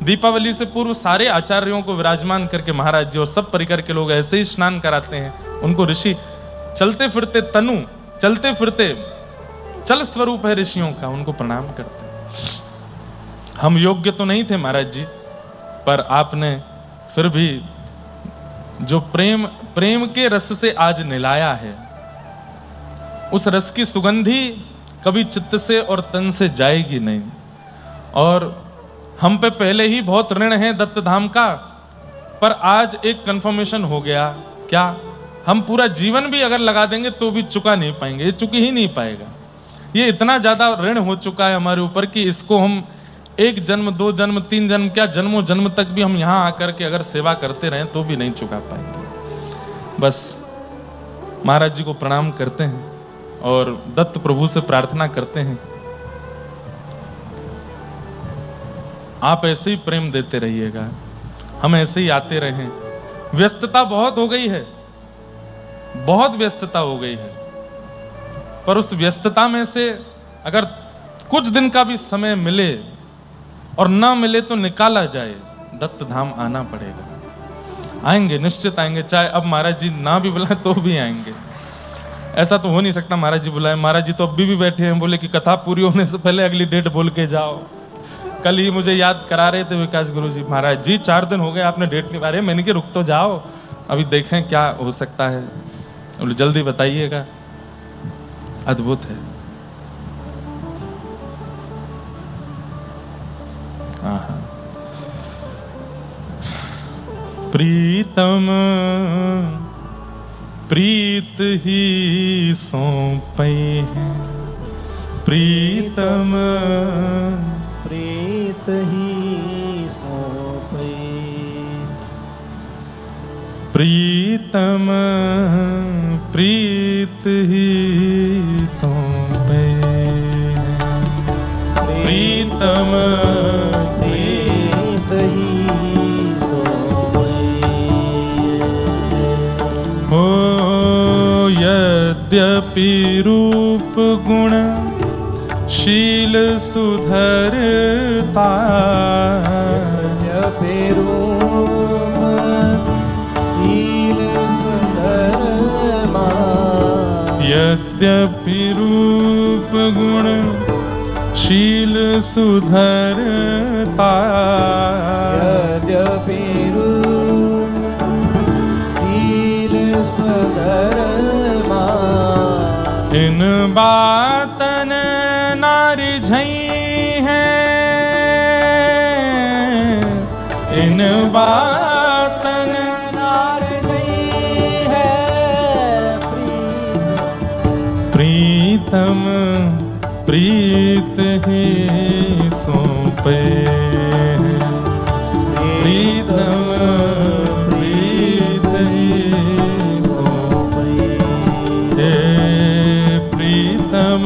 दीपावली से पूर्व सारे आचार्यों को विराजमान करके महाराज जी और सब परिकर के लोग ऐसे ही स्नान कराते हैं उनको। ऋषि चलते फिरते तनु, चलते फिरते चल स्वरूप है ऋषियों का, उनको प्रणाम करते हैं। हम योग्य तो नहीं थे महाराज जी, पर आपने फिर भी जो प्रेम के रस से आज निलाया है, उस रस की सुगंधी कभी चित्त से और तन से जाएगी नहीं। और हम पे पहले ही बहुत ऋण है दत्त धाम का, पर आज एक कंफर्मेशन हो गया। क्या? हम पूरा जीवन भी अगर लगा देंगे तो भी चुका नहीं पाएंगे, ये चुक ही नहीं पाएगा। ये इतना ज्यादा ऋण हो चुका है हमारे ऊपर कि इसको हम 1 जन्म, 2 जन्म, 3 जन्म, क्या जन्मों जन्म तक भी हम यहाँ आकर के अगर सेवा करते रहें तो भी नहीं चुका पाएंगे। बस महाराज जी को प्रणाम करते हैं और दत्त प्रभु से प्रार्थना करते हैं, आप ऐसे ही प्रेम देते रहिएगा, हम ऐसे ही आते रहें। व्यस्तता बहुत हो गई है, बहुत व्यस्तता हो गई है, पर उस व्यस्तता में से अगर कुछ दिन का भी समय मिले और ना मिले तो निकाला जाए, दत्त धाम आना पड़ेगा। आएंगे, निश्चित आएंगे, चाहे अब महाराज जी ना भी बुलाए तो भी आएंगे। ऐसा तो हो नहीं सकता महाराज जी बुलाए। महाराज जी तो अभी भी बैठे हैं, बोले कि कथा पूरी होने से पहले अगली डेट बोल के जाओ। कल ही मुझे याद करा रहे थे विकास गुरु जी, महाराज जी 4 दिन हो गए आपने डेट नहीं, अरे मैंने कि रुक तो जाओ, अभी देखें क्या हो सकता है। बोले जल्दी बताइएगा। अद्भुत है। आहा। प्रीतम प्रीत ही सौंपे हैं, प्रीतम प्रीत ही सौंपे, प्रीतम प्रीत ही सौंपे, प्रीतम प्रीत ही सौंपे। हो यद्यपि रूप गुण शील सुधरता, यद्यपि रूप शील सुधरमा, यद्यपि रूप गुण शील सुधरता, यद्यपि रूप शील सुधरमा, इन बातन नारी झई हैं, इन बातन नारी झई है। प्रीतम प्रीत ही सौंपे, प्रीतम प्रीत ही सौंपे, प्रीतम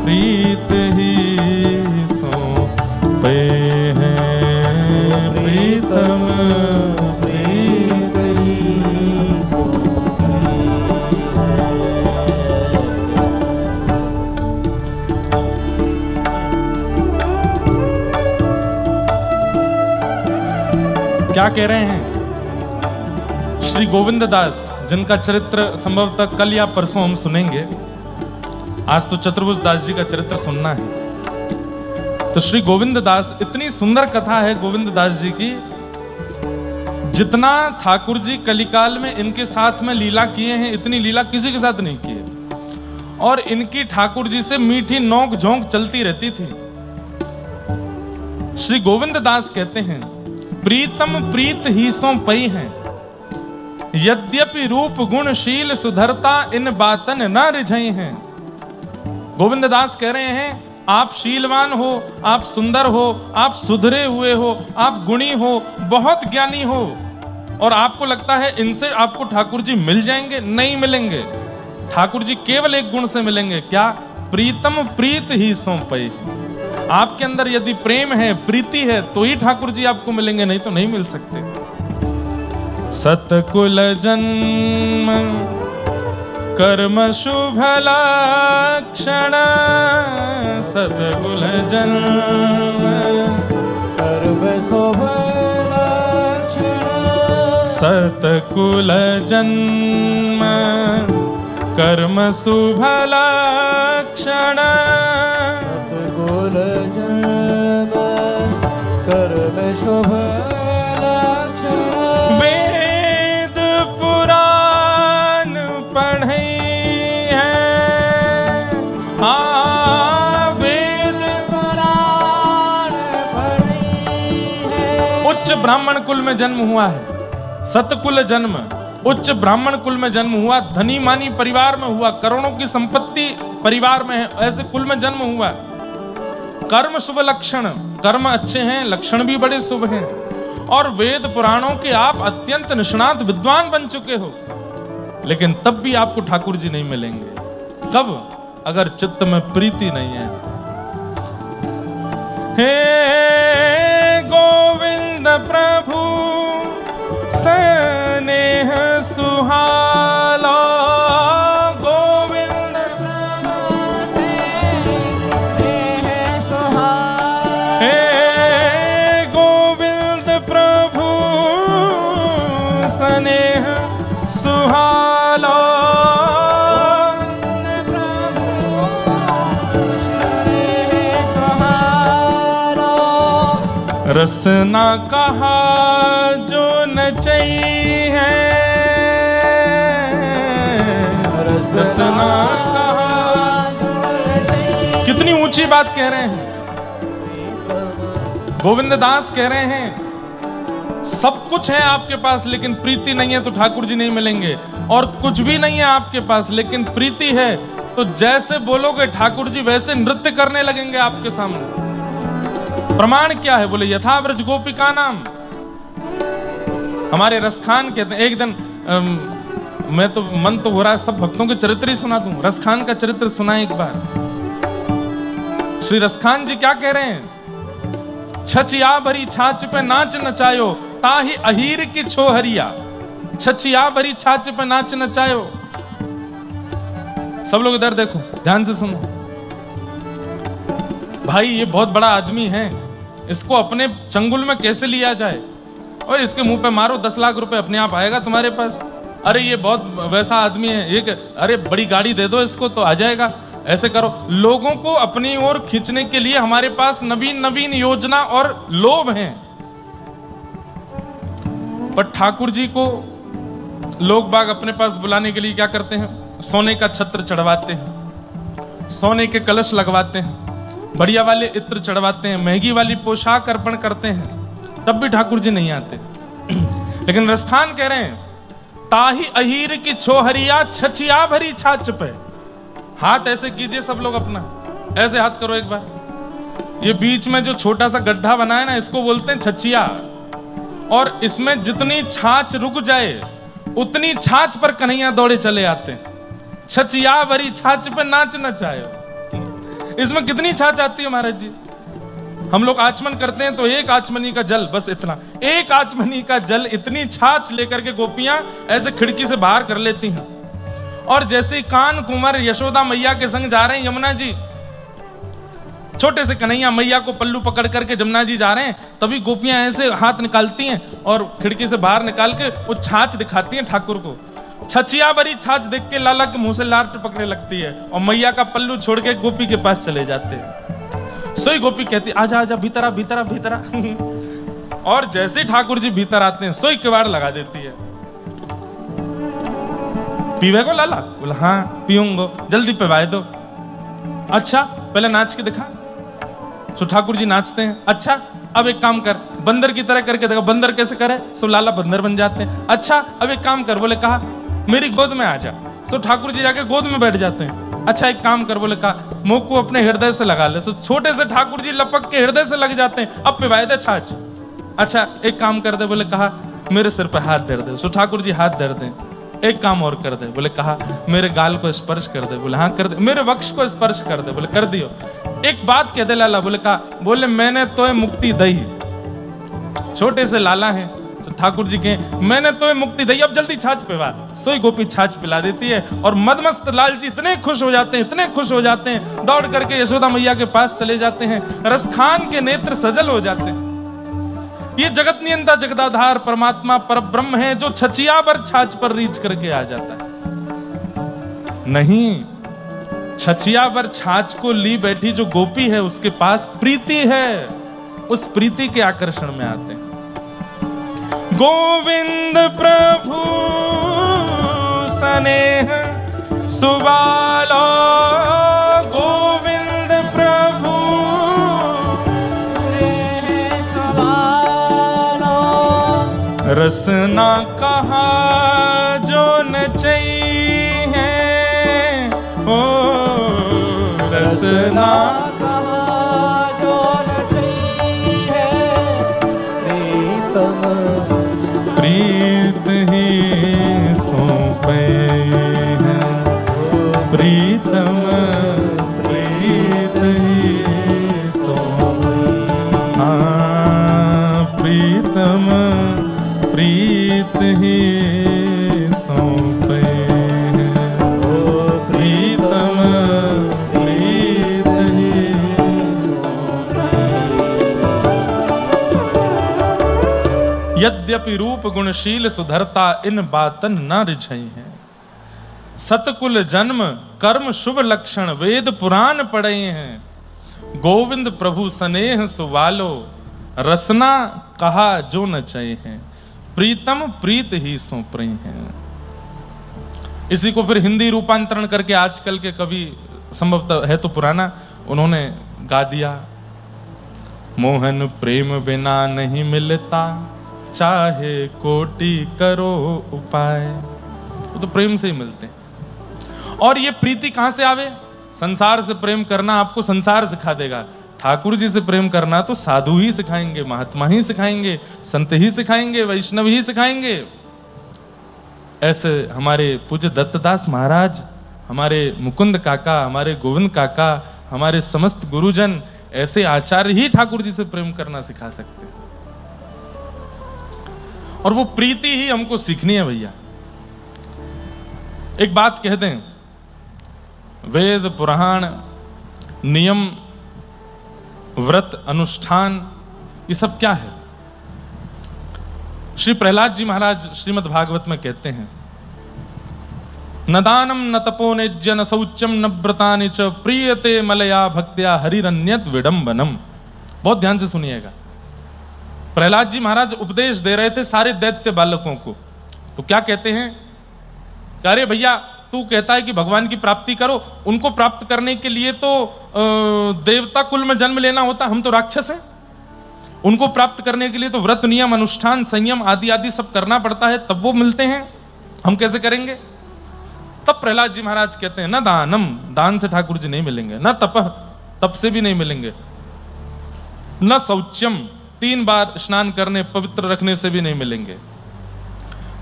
प्रीत ही सौंपे हैं, प्रीतम प्रीत ही सौंपे। क्या कह रहे हैं श्री गोविंद दास, जिनका चरित्र संभवतः कल या परसों हम सुनेंगे। आज तो चतुर्भुज दास जी का चरित्र सुनना है। तो श्री गोविंद दास, इतनी सुंदर कथा है गोविंद दास जी की, जितना ठाकुर जी कलिकाल में इनके साथ में लीला किए हैं, इतनी लीला किसी के साथ नहीं की है। और इनकी ठाकुर जी से मीठी नोक झोंक चलती रहती थी। श्री गोविंद दास कहते हैं, प्रीतम प्रीत ही सो पई हैं, यद्यपि रूप गुण शील सुधरता, इन बातन न रिझई हैं। गोविंद दास कह रहे हैं, आप शीलवान हो, आप सुंदर हो, आप सुधरे हुए हो, आप गुणी हो, बहुत ज्ञानी हो, और आपको लगता है इनसे आपको ठाकुर जी मिल जाएंगे? नहीं मिलेंगे। ठाकुर जी केवल एक गुण से मिलेंगे, क्या? प्रीतम प्रीत ही सो पई। आपके अंदर यदि प्रेम है, प्रीति है, तो ही ठाकुर जी आपको मिलेंगे, नहीं तो नहीं मिल सकते। सतकुल जन्म कर्म शुभ लक्षण, सतकुल जन्म कर्म शुभ लक्षण, सतकुल जन्म कर्म शुभ लक्षण, सतकुल जन्म कर्म शुभ लक्षण। वेद पुराण पढ़े हैं, वेद पुराण पढ़े हैं। उच्च ब्राह्मण कुल में जन्म हुआ है, सतकुल जन्म, उच्च ब्राह्मण कुल में जन्म हुआ, धनी मानी परिवार में हुआ, करोड़ों की संपत्ति परिवार में है, ऐसे कुल में जन्म हुआ। कर्म शुभ लक्षण, कर्म अच्छे हैं, लक्षण भी बड़े शुभ हैं, और वेद पुराणों के आप अत्यंत निष्णात विद्वान बन चुके हो, लेकिन तब भी आपको ठाकुर जी नहीं मिलेंगे। कब? अगर चित्त में प्रीति नहीं है। हे गोविंद प्रभु स्नेह सुहालो, गोविंद प्रभु स्नेह सुहालो, हे स्नेह सुहालो। रसना कहा जो नचई है, रसना कहा। कितनी ऊंची बात कह रहे हैं गोविंद दास, कह रहे हैं सब कुछ है आपके पास लेकिन प्रीति नहीं है तो ठाकुर जी नहीं मिलेंगे, और कुछ भी नहीं है आपके पास लेकिन प्रीति है तो जैसे बोलोगे ठाकुर जी वैसे नृत्य करने लगेंगे आपके सामने। प्रमाण क्या है? बोले यथा व्रज गोपिका नाम। हमारे रसखान कहते हैं, एक दिन मैं तो मन तो हो रहा है सब भक्तों के चरित्र ही सुना दूं। रसखान का चरित्र सुना एक बार। श्री रसखान जी क्या कह रहे हैं? छछिया भरी छाछ पे नाच नचायो, ताही अहीर की छोहरिया। छछिया भरी छाछ पे नाच नचायो। सब लोग इधर देखो, ध्यान से सुनो। भाई ये बहुत बड़ा आदमी है, इसको अपने चंगुल में कैसे लिया जाए? और इसके मुंह पे मारो 10 लाख रुपए अपने आप आएगा तुम्हारे पास। अरे ये बहुत वैसा आदमी है, ये अरे बड़ी गाड़ी दे दो इसको तो आ जाएगा। ऐसे करो, लोगों को अपनी ओर खींचने के लिए हमारे पास नवीन नवीन योजना और लोभ हैं। पर ठाकुर जी को लोग बाग अपने पास बुलाने के लिए क्या करते हैं? सोने का छत्र चढ़वाते हैं, सोने के कलश लगवाते हैं, बढ़िया वाले इत्र चढ़वाते हैं, महंगी वाली पोशाक अर्पण करते हैं, तब भी ठाकुर जी नहीं आते। लेकिन रसखान कह रहे हैं ताही अहीर की छोहरिया, छछिया भरी छाछ पे। हाथ ऐसे कीजिए सब लोग अपना, ऐसे हाथ करो एक बार। ये बीच में जो छोटा सा गड्ढा बना है ना, इसको बोलते हैं छछिया। और इसमें जितनी छाछ रुक जाए उतनी छाछ पर कन्हैया दौड़े चले आते हैं। छछिया भरी छाछ पे नाच नचाए। इसमें कितनी छाछ आती है महाराज जी? हम लोग आचमन करते हैं तो एक आचमनी का जल, बस इतना, एक आचमनी का जल, इतनी छाछ लेकर के गोपियां ऐसे खिड़की से बाहर कर लेती हैं। और जैसे कान कुंवर यशोदा मैया के संग जा रहे हैं यमुना जी, छोटे से कन्हैया मैया को पल्लू पकड़ करके जमुना जी जा रहे हैं, तभी गोपियां ऐसे हाथ निकालती हैं और खिड़की से बाहर निकाल के वो छाछ दिखाती हैं ठाकुर को। छछिया भरी छाछ देख के लाला के मुंह से लार टपकने लगती है और मैया का पल्लू छोड़ के गोपी के पास चले जाते हैं। सोई गोपी कहती आजा आजा भीतरा भीतरा भीतरा। और जैसे ठाकुर जी भीतर आते हैं सोई किवाड़ लगा देती है। पीवे को लाला? बोला हाँ पीऊंगो, जल्दी पिवाए दो। अच्छा पहले नाच के दिखा। सो ठाकुर जी नाचते हैं। अच्छा अब एक काम कर, बंदर की तरह करके देखा। बंदर कैसे करे? सो लाला बंदर बन जाते हैं। अच्छा अब एक काम कर, बोले कहा मेरी गोद में आ जा। सो ठाकुर जी जाके गोद में बैठ जाते हैं। अच्छा एक काम कर, बोले कहा मुंह को अपने हृदय से लगा ले। सो छोटे से ठाकुर जी लपक के हृदय से लग जाते हैं। अब पिवाए दे छाछ। अच्छा एक काम कर दे, बोले कहा मेरे सिर पे हाथ धर दे। सो ठाकुर जी हाथ धर दे। एक काम और कर दे, बोले कहा मेरे गाल को स्पर्श कर दे। बोले हाँ कर दे। मेरे वक्ष को स्पर्श कर दे। बोले कर दियो। एक बात कह दे लाला। बोले कहा बोले मैंने तो मुक्ति दई। छोटे से लाला हैं तो ठाकुर जी के मैंने तो मुक्ति दई, अब जल्दी छाछ पिला। सोई गोपी छाछ पिला देती है और मदमस्त लाल जी इतने खुश हो जाते हैं, इतने खुश हो जाते हैं, दौड़ करके यशोदा मैया के पास चले जाते हैं। रसखान के नेत्र सजल हो जाते हैं। ये जगत नियंता जगदाधार परमात्मा पर ब्रह्म है जो छछिया पर छाछ पर रीच करके आ जाता है। नहीं, छछिया पर छाछ को ली बैठी जो गोपी है उसके पास प्रीति है, उस प्रीति के आकर्षण में आते हैं। गोविंद प्रभु स्नेह सुबालो, गोविंद प्रभु स्नेह सुबालो, रसना कहा जो नचई है, ओ रसना कहा जो नचई है, प्रीतम प्रीत ही सौंपे हैं, प्रीतम प्रीत ही सौंपे, हाँ प्रीतम प्रीत ही सौंपे हैं, प्रीतम प्रीत ही सौंपे। यद्यपि रूप गुणशील सुधरता इन बातन न रिझई है। सतकुल जन्म कर्म शुभ लक्षण वेद पुराण पढ़े हैं। गोविंद प्रभु स्नेह सुवालो रसना कहा जो न चय है। प्रीतम प्रीत ही सो प्रेम है। इसी को फिर हिंदी रूपांतरण करके आजकल के कवि, संभवतः है तो पुराना, उन्होंने गा दिया। मोहन प्रेम बिना नहीं मिलता, चाहे कोटि करो उपाय। वो तो प्रेम से ही मिलते हैं। और ये प्रीति कहां से आवे? संसार से प्रेम करना आपको संसार सिखा देगा। ठाकुर जी से प्रेम करना तो साधु ही सिखाएंगे, महात्मा ही सिखाएंगे, संत ही सिखाएंगे, वैष्णव ही सिखाएंगे। ऐसे हमारे पूज्य दत्तदास महाराज, हमारे मुकुंद काका, हमारे गोविंद काका, हमारे समस्त गुरुजन, ऐसे आचार्य ही ठाकुर जी से प्रेम करना सिखा सकते हैं। और वो प्रीति ही हमको सीखनी है भैया। एक बात कहते हैं, वेद पुराण नियम व्रत अनुष्ठान ये सब क्या है? श्री प्रहलाद जी महाराज श्रीमद् भागवत में कहते हैं, न दानम न तपो नेज्य न शौचम न व्रतानि च प्रीयते मलया भक्त्या हरिरन्यत विडंबनम। बहुत ध्यान से सुनिएगा। प्रहलाद जी महाराज उपदेश दे रहे थे सारे दैत्य बालकों को। तो क्या कहते हैं? अरे भैया, तू कहता है कि भगवान की प्राप्ति करो, उनको प्राप्त करने के लिए तो देवता कुल में जन्म लेना होता, हम तो राक्षस हैं। उनको प्राप्त करने के लिए तो व्रत नियम अनुष्ठान संयम आदि आदि सब करना पड़ता है, तब वो मिलते हैं, हम कैसे करेंगे? तब प्रहलाद जी महाराज कहते हैं, न दानम, दान से ठाकुर जी नहीं मिलेंगे, न तपह, तप से भी नहीं मिलेंगे, न शौचम, 3 बार स्नान करने पवित्र रखने से भी नहीं मिलेंगे,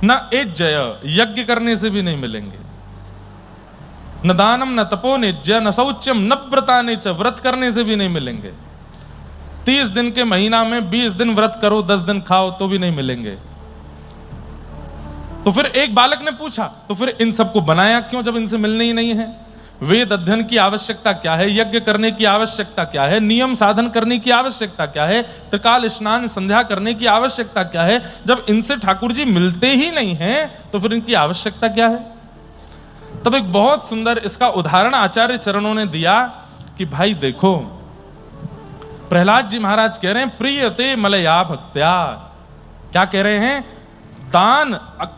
न एज्जय, यज्ञ करने से भी नहीं मिलेंगे, न दानम न तपो निज्य न शौचम न व्रतानि च, व्रत करने से भी नहीं मिलेंगे। 30 दिन के महीना में 20 दिन व्रत करो, 10 दिन खाओ तो भी नहीं मिलेंगे। तो फिर एक बालक ने पूछा, तो फिर इन सबको बनाया क्यों जब इनसे मिलने ही नहीं है? वेद अध्ययन की आवश्यकता क्या है? यज्ञ करने की आवश्यकता क्या है? नियम साधन करने की आवश्यकता क्या है? त्रिकाल स्नान संध्या करने की आवश्यकता क्या है? जब इनसे ठाकुर जी मिलते ही नहीं हैं तो फिर इनकी आवश्यकता क्या है? तब एक बहुत सुंदर इसका उदाहरण आचार्य चरणों ने दिया कि भाई देखो, प्रहलाद जी महाराज कह रहे हैं प्रियते मलया भक्त्या। क्या कह रहे हैं? दान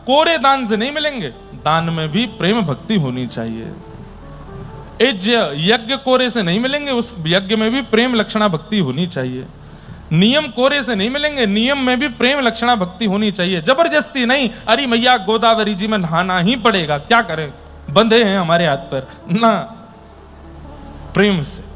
कोरे दान से नहीं मिलेंगे, दान में भी प्रेम भक्ति होनी चाहिए। यज्ञ कोरे से नहीं मिलेंगे, उस यज्ञ में भी प्रेम लक्षणा भक्ति होनी चाहिए। नियम कोरे से नहीं मिलेंगे, नियम में भी प्रेम लक्षणा भक्ति होनी चाहिए। जबरदस्ती नहीं, अरे मैया गोदावरी जी में नहाना ही पड़ेगा, क्या करें, बंधे हैं हमारे हाथ पर ना। प्रेम से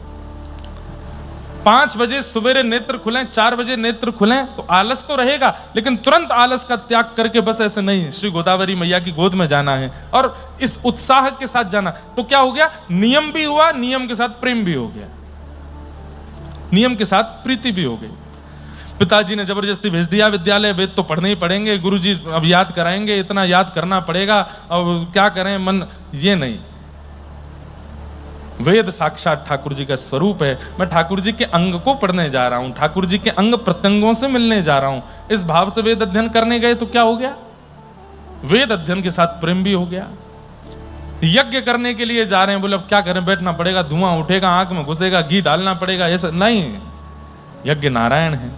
5 बजे सवेरे नेत्र खुलें, 4 बजे नेत्र खुलें तो आलस तो रहेगा, लेकिन तुरंत आलस का त्याग करके बस ऐसे नहीं श्री गोदावरी मैया की गोद में जाना है और इस उत्साह के साथ जाना। तो क्या हो गया? नियम भी हुआ, नियम के साथ प्रेम भी हो गया, नियम के साथ प्रीति भी हो गई। पिताजी ने जबरदस्ती भेज दिया विद्यालय, वेद तो पढ़ने ही पड़ेंगे, गुरुजी अब याद कराएंगे, इतना याद करना पड़ेगा, अब क्या करें मन, ये नहीं। वेद साक्षात ठाकुर जी का स्वरूप है। मैं ठाकुर जी के अंग को पढ़ने जा रहा हूं, ठाकुर जी के अंग प्रत्यंगों से मिलने जा रहा हूं, इस भाव से वेद अध्ययन करने गए तो क्या हो गया? वेद अध्ययन के साथ प्रेम भी हो गया। यज्ञ करने के लिए जा रहे हैं, बोले अब क्या करें, बैठना पड़ेगा, धुआं उठेगा, आंख में घुसेगा, घी डालना पड़ेगा, ऐसा नहीं। यज्ञ नारायण है,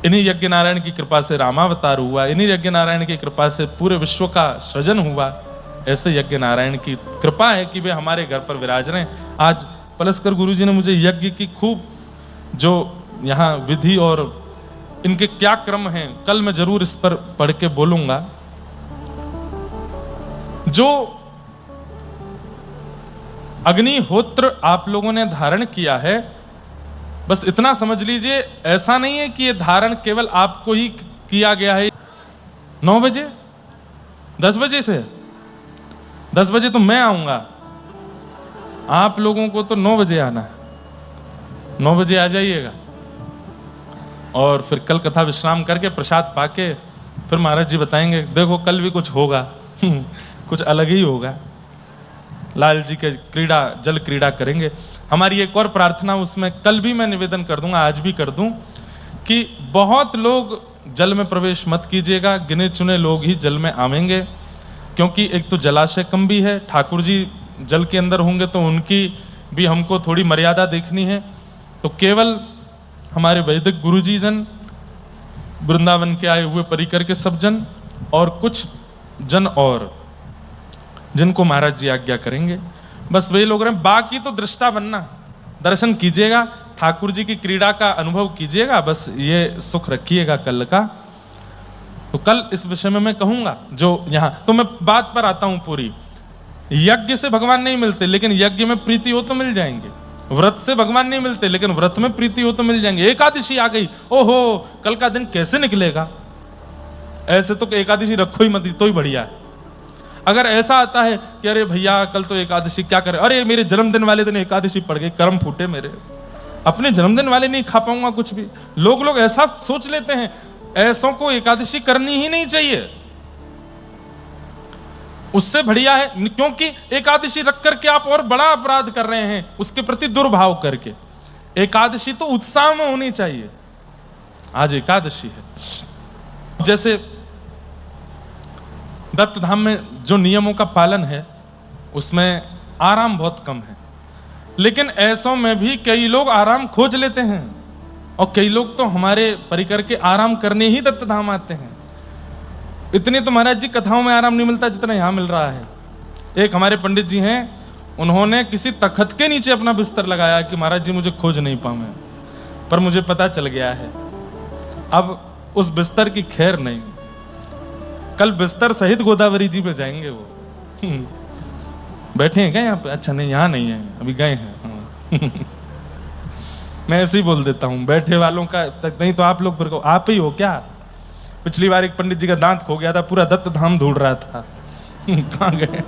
इन्हीं यज्ञ नारायण की कृपा से रामावतार हुआ, इन्हीं यज्ञ नारायण की कृपा से पूरे विश्व का सृजन हुआ। ऐसे यज्ञ नारायण की कृपा है कि वे हमारे घर पर विराज रहे हैं। आज पलस्कर गुरुजी ने मुझे यज्ञ की खूब जो यहाँ विधि और इनके क्या क्रम हैं, कल मैं जरूर इस पर पढ़ के बोलूंगा। जो अग्निहोत्र आप लोगों ने धारण किया है, बस इतना समझ लीजिए, ऐसा नहीं है कि ये धारण केवल आपको ही किया गया है। 9 बजे 10 बजे से 10 बजे तो मैं आऊंगा, आप लोगों को तो 9 बजे आना है। 9 बजे आ जाइएगा और फिर कल कथा विश्राम करके प्रसाद पाके फिर महाराज जी बताएंगे, देखो कल भी कुछ होगा कुछ अलग ही होगा। लाल जी के क्रीड़ा जल क्रीड़ा करेंगे। हमारी एक और प्रार्थना, उसमें कल भी मैं निवेदन कर दूंगा, आज भी कर दूं कि बहुत लोग जल में प्रवेश मत कीजिएगा, गिने चुने लोग ही जल में आवेंगे, क्योंकि एक तो जलाशय कम भी है, ठाकुर जी जल के अंदर होंगे तो उनकी भी हमको थोड़ी मर्यादा देखनी है। तो केवल हमारे वैदिक गुरुजी जन, वृंदावन के आए हुए परिकर के सब जन और कुछ जन और जिनको महाराज जी आज्ञा करेंगे, बस वे लोग रहे। बाकी तो दृष्टा बनना, दर्शन कीजिएगा, ठाकुर जी की क्रीड़ा का अनुभव कीजिएगा, बस ये सुख रखिएगा कल का। तो कल इस विषय में मैं कहूंगा जो यहाँ, तो मैं बात पर आता हूं पूरी। यज्ञ से भगवान नहीं मिलते, लेकिन यज्ञ में प्रीति हो तो मिल जाएंगे। व्रत से भगवान नहीं मिलते, लेकिन व्रत में प्रीति हो तो मिल जाएंगे। एकादशी आ गई, ओहो कल का दिन कैसे निकलेगा, ऐसे तो एकादशी रखो ही मत, तो ही बढ़िया है। अगर ऐसा आता है कि अरे भैया कल तो एकादशी, क्या करें, अरे मेरे जन्मदिन वाले दिन एकादशी पड़ गई, कर्म फूटे मेरे, अपने जन्मदिन वाले नहीं खा पाऊंगा कुछ भी। लोग ऐसा सोच लेते हैं, ऐसों को एकादशी करनी ही नहीं चाहिए। उससे बढ़िया है, क्योंकि एकादशी रख करके आप और बड़ा अपराध कर रहे हैं, उसके प्रति दुर्भाव करके। एकादशी तो उत्साह में होनी चाहिए। आज एकादशी है। जैसे दत्त धाम में जो नियमों का पालन है उसमें आराम बहुत कम है, लेकिन ऐसों में भी कई लोग आराम खोज लेते हैं, और कई लोग तो हमारे परिकर के आराम करने ही दत्त धाम आते हैं। इतने तो महाराज जी कथाओं में आराम नहीं मिलता जितना यहां मिल रहा है। एक हमारे पंडित जी हैं, उन्होंने किसी तखत के नीचे अपना बिस्तर लगाया कि महाराज जी मुझे खोज नहीं पाऊं मैं, पर मुझे पता चल गया है। अब उस बिस्तर की खैर नहीं, कल बिस्तर सहित गोदावरी जी पे जाएंगे वो। बैठे हैं क्या यहाँ पे? अच्छा नहीं, यहाँ नहीं है, अभी गए हैं। मैं ऐसे ही बोल देता हूँ, बैठे वालों का तक नहीं तो आप लोग फिर आप ही हो क्या? पिछली बार एक पंडित जी का दांत खो गया था, पूरा दत्त धाम ढूंढ रहा था। कहाँ गए?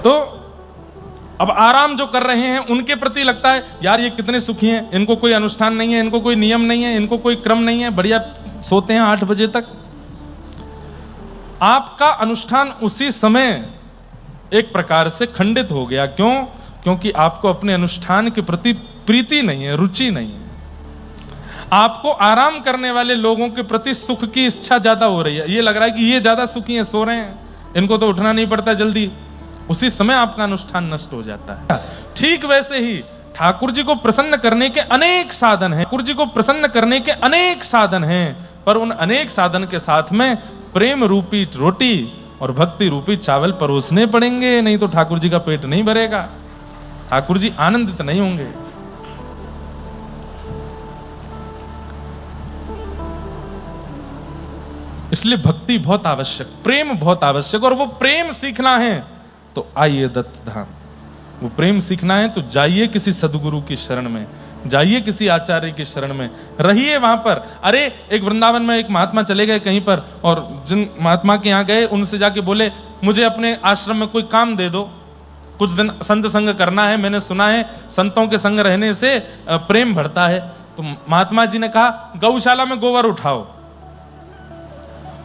तो अब आराम जो कर रहे हैं उनके प्रति लगता है यार ये कितने सुखी हैं, इनको कोई अनुष्ठान नहीं है, इनको कोई नियम नहीं है, इनको कोई क्रम नहीं है, बढ़िया सोते हैं 8 बजे तक। आपका अनुष्ठान उसी समय एक प्रकार से खंडित हो गया। क्यों? क्योंकि आपको अपने अनुष्ठान के प्रति प्रीति नहीं है, रुचि नहीं है। आपको आराम करने वाले लोगों के प्रति सुख की इच्छा ज्यादा हो रही है। ये लग रहा है कि ये ज्यादा सुखी हैं, सो रहे हैं, इनको तो उठना नहीं पड़ता जल्दी। उसी समय आपका अनुष्ठान नष्ट हो जाता है। ठीक वैसे ही ठाकुर जी को प्रसन्न करने के अनेक साधन हैं, ठाकुर जी को प्रसन्न करने के अनेक साधन हैं, पर उन अनेक साधन के साथ में प्रेम रूपी रोटी और भक्ति रूपी चावल परोसने पड़ेंगे, नहीं तो ठाकुर जी का पेट नहीं भरेगा, ठाकुर जी आनंदित नहीं होंगे। इसलिए भक्ति बहुत आवश्यक, प्रेम बहुत आवश्यक, और वो प्रेम सीखना है तो आइए दत्त धाम। वो प्रेम सीखना है तो जाइए किसी सदगुरु की शरण में, जाइए किसी आचार्य की शरण में, रहिए वहां पर। अरे एक वृंदावन में एक महात्मा चले गए कहीं पर, और जिन महात्मा के यहाँ गए उनसे जाके बोले मुझे अपने आश्रम में कोई काम दे दो, कुछ दिन संत संग करना है, मैंने सुना है संतों के संग रहने से प्रेम बढ़ता है। तो महात्मा जी ने कहा गौशाला में गोबर उठाओ।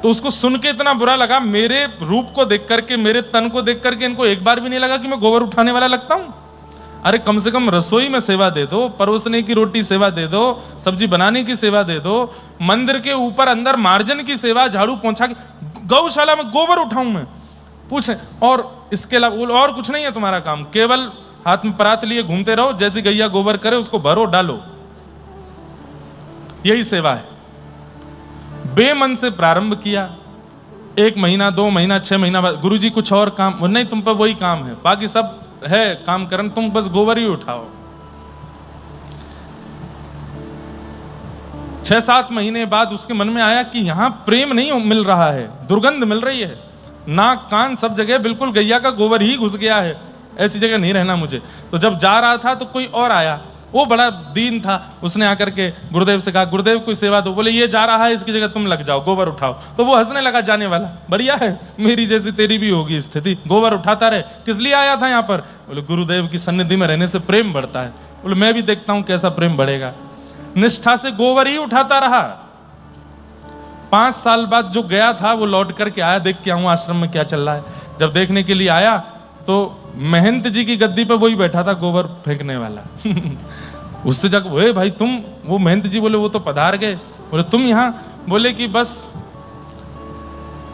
तो उसको सुन के इतना बुरा लगा, मेरे रूप को देख करके, मेरे तन को देख करके इनको एक बार भी नहीं लगा कि मैं गोबर उठाने वाला लगता हूं। अरे कम से कम रसोई में सेवा दे दो, परोसने की रोटी सेवा दे दो, सब्जी बनाने की सेवा दे दो, मंदिर के ऊपर अंदर मार्जन की सेवा, झाड़ू पोंछा की, गौशाला में गोबर उठाऊं मैं? पूछे। और इसके अलावा और कुछ नहीं है तुम्हारा काम, केवल हाथ में परात लिए घूमते रहो, जैसी गैया गोबर करे उसको भरो डालो, यही सेवा है। बेमन से प्रारंभ किया, 1 महीना 2 महीना 6 महीना बाद गुरुजी कुछ और काम नहीं, तुम पर वही काम है, बाकी सब है काम करन, तुम बस गोबर ही उठाओ। 6-7 महीने बाद उसके मन में आया कि यहां प्रेम नहीं मिल रहा है, दुर्गंध मिल रही है, नाक कान सब जगह बिल्कुल गैया का गोबर ही घुस गया है, ऐसी जगह नहीं रहना मुझे। तो जब जा रहा था तो कोई और आया, वो बड़ा दीन था, उसने आकर के गुरुदेव से कहा गुरुदेव कोई सेवा दो। बोले ये जा रहा है, इसकी जगह तुम लग जाओ, गोबर उठाओ। तो वो हंसने लगा, जाने वाला बढ़िया है, मेरी जैसी तेरी भी होगी स्थिति, गोबर उठाता रहे। किस लिए आया था यहाँ पर? बोले गुरुदेव की सन्निधि में रहने से प्रेम बढ़ता है। बोले मैं भी देखता हूं कैसा प्रेम बढ़ेगा। निष्ठा से गोबर ही उठाता रहा। 5 साल बाद जो गया था वो लौट करके आया, देख के आऊं आश्रम में क्या चल रहा है। जब देखने के लिए आया तो महंत जी की गद्दी पे वही बैठा था, गोबर फेंकने वाला। उससे जाकर, भाई तुम वो महंत जी बोले वो तो पधार गए। बोले तुम यहाँ? बोले कि बस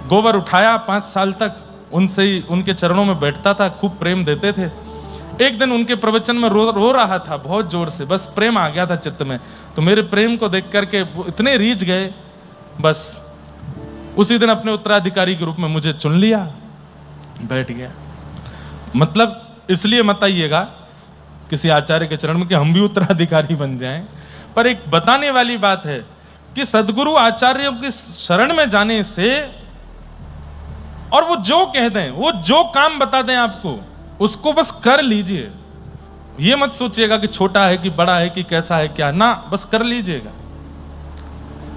गोबर उठाया 5 साल तक, उनसे ही उनके चरणों में बैठता था, खूब प्रेम देते थे। एक दिन उनके प्रवचन में रो रहा था बहुत जोर से, बस प्रेम आ गया था चित्त में। तो मेरे प्रेम को देख करके वो इतने रीझ गए, बस उसी दिन अपने उत्तराधिकारी के रूप में मुझे चुन लिया, बैठ गया। मतलब इसलिए मत आइएगा किसी आचार्य के चरण में कि हम भी उत्तराधिकारी बन जाएं, पर एक बताने वाली बात है कि सद्गुरु आचार्यों की शरण में जाने से, और वो जो कह दें, वो जो काम बता दें आपको, उसको बस कर लीजिए। ये मत सोचिएगा कि छोटा है कि बड़ा है कि कैसा है क्या, ना, बस कर लीजिएगा।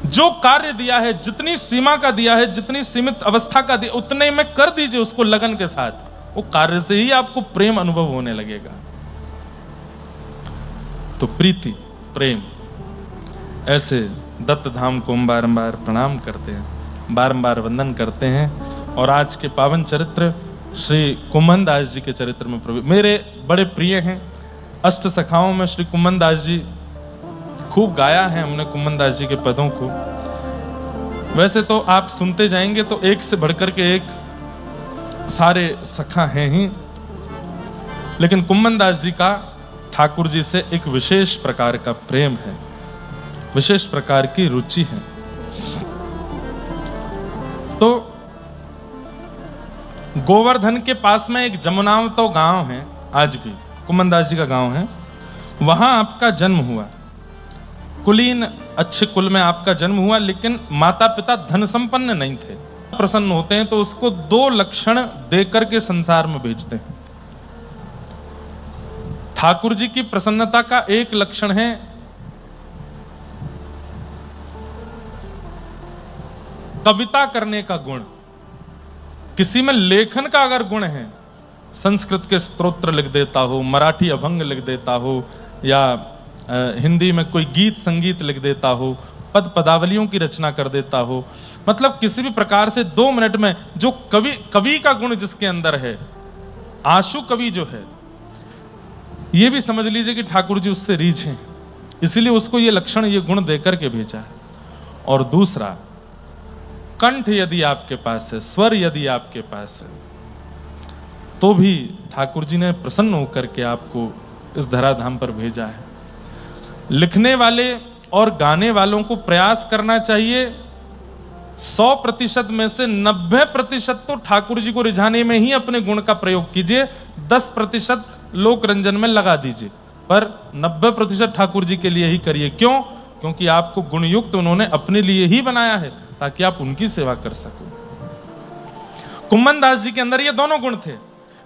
जो कार्य दिया है, जितनी सीमा का दिया है, जितनी सीमित अवस्था का दिया, उतने में कर दीजिए उसको लगन के साथ। वो कार्य से ही आपको प्रेम अनुभव होने लगेगा। तो प्रीति, प्रेम, ऐसे दत्त धाम को हम बारंबार प्रणाम करते हैं, बारंबार वंदन करते हैं। और आज के पावन चरित्र श्री कुम्भन दास जी के चरित्र में मेरे बड़े प्रिय हैं। अष्ट सखाओं में श्री कुम्भन दास जी खूब गाया है हमने कुम्भन दास जी के पदों को। वैसे तो आप सुनते जाएंगे तो एक से बढ़कर के एक सारे सखा हैं ही, लेकिन कुम्भन दास जी का ठाकुर जी से एक विशेष प्रकार का प्रेम है, विशेष प्रकार की रुचि है। तो गोवर्धन के पास में एक जमुनावतो गांव है, आज भी कुम्भन दास जी का गांव है, वहां आपका जन्म हुआ। कुलीन अच्छे कुल में आपका जन्म हुआ, लेकिन माता पिता धन संपन्न नहीं थे। प्रसन्न होते हैं तो उसको 2 लक्षण देकर के संसार में भेजते हैं। ठाकुर जी की प्रसन्नता का एक लक्षण है कविता करने का गुण। किसी में लेखन का अगर गुण है, संस्कृत के स्तोत्र लिख देता हो, मराठी अभंग लिख देता हो, या हिंदी में कोई गीत संगीत लिख देता हो, पद पदावलियों की रचना कर देता हो, मतलब किसी भी प्रकार से 2 मिनट में जो कवि का गुण जिसके अंदर है, आशु कवि जो है, ये भी समझ लीजिए कि ठाकुर जी उससे रीझ हैं, इसलिए उसको ये लक्षण, ये गुण देकर के भेजा है। और दूसरा, कंठ यदि आपके पास है, स्वर यदि आपके पास है, तो भी ठाकुर जी ने प्रसन्न होकर के आपको इस धराधाम पर भेजा है। लिखने वाले और गाने वालों को प्रयास करना चाहिए 100% में से 90% तो ठाकुर जी को रिझाने में ही अपने गुण का प्रयोग कीजिए, 10% लोक रंजन में लगा दीजिए, पर 90% ठाकुर जी के लिए ही करिए। क्यों? क्योंकि आपको गुणयुक्त उन्होंने अपने लिए ही बनाया है, ताकि आप उनकी सेवा कर सको। कुम्भन दास जी के अंदर ये दोनों गुण थे,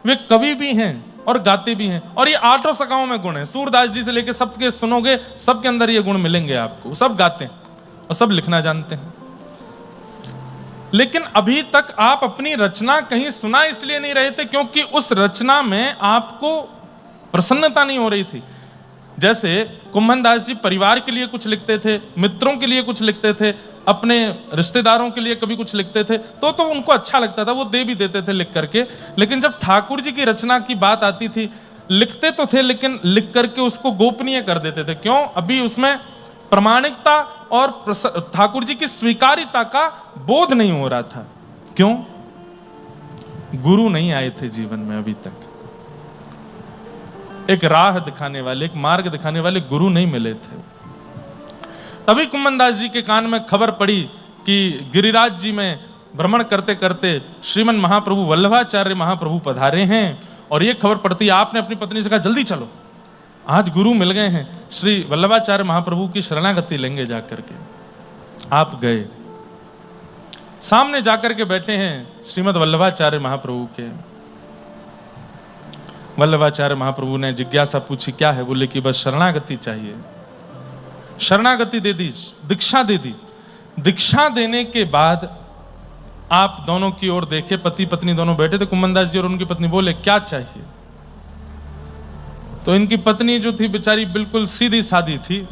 वे कवि भी हैं और गाते भी हैं, और ये 8 सखाओं में गुण है। सूरदास जी से लेकर सबके सुनोगे, सबके अंदर ये गुण मिलेंगे आपको। सब गाते हैं और सब लिखना जानते हैं, लेकिन अभी तक आप अपनी रचना कहीं सुना इसलिए नहीं रहे थे क्योंकि उस रचना में आपको प्रसन्नता नहीं हो रही थी। जैसे कुम्भन दास जी परिवार के लिए कुछ लिखते थे, मित्रों के लिए कुछ लिखते थे, अपने रिश्तेदारों के लिए कभी कुछ लिखते थे, तो उनको अच्छा लगता था, वो दे भी देते थे लिख करके। लेकिन जब ठाकुर जी की रचना की बात आती थी, लिखते तो थे लेकिन लिख करके उसको गोपनीय कर देते थे। क्यों? अभी उसमें प्रामाणिकता और ठाकुर जी की स्वीकार्यता का बोध नहीं हो रहा था। क्यों? गुरु नहीं आए थे जीवन में अभी तक, एक राह दिखाने वाले, एक मार्ग दिखाने वाले गुरु नहीं मिले थे। तभी कुम्भन दास जी के कान में खबर पड़ी कि गिरिराज जी में भ्रमण करते करते श्रीमन महाप्रभु वल्लभाचार्य महाप्रभु पधारे हैं, और ये खबर पड़ती, आपने अपनी पत्नी से कहा जल्दी चलो, आज गुरु मिल गए हैं, श्री वल्लभाचार्य महाप्रभु की शरणागति लेंगे जाकर के। आप गए, सामने जाकर के बैठे हैं श्रीमद वल्लभाचार्य महाप्रभु के। वल्लभाचार्य महाप्रभु ने जिज्ञासा पूछी, क्या है? बोले कि बस शरणागति चाहिए। शरणागति दे दी, दीक्षा दे दी। दीक्षा देने के बाद आप दोनों की ओर देखे, पति पत्नी दोनों बैठे थे, कुम्भन दास जी और उनकी पत्नी। बोले क्या चाहिए? तो इनकी पत्नी जो थी बेचारी बिल्कुल सीधी सादी थी,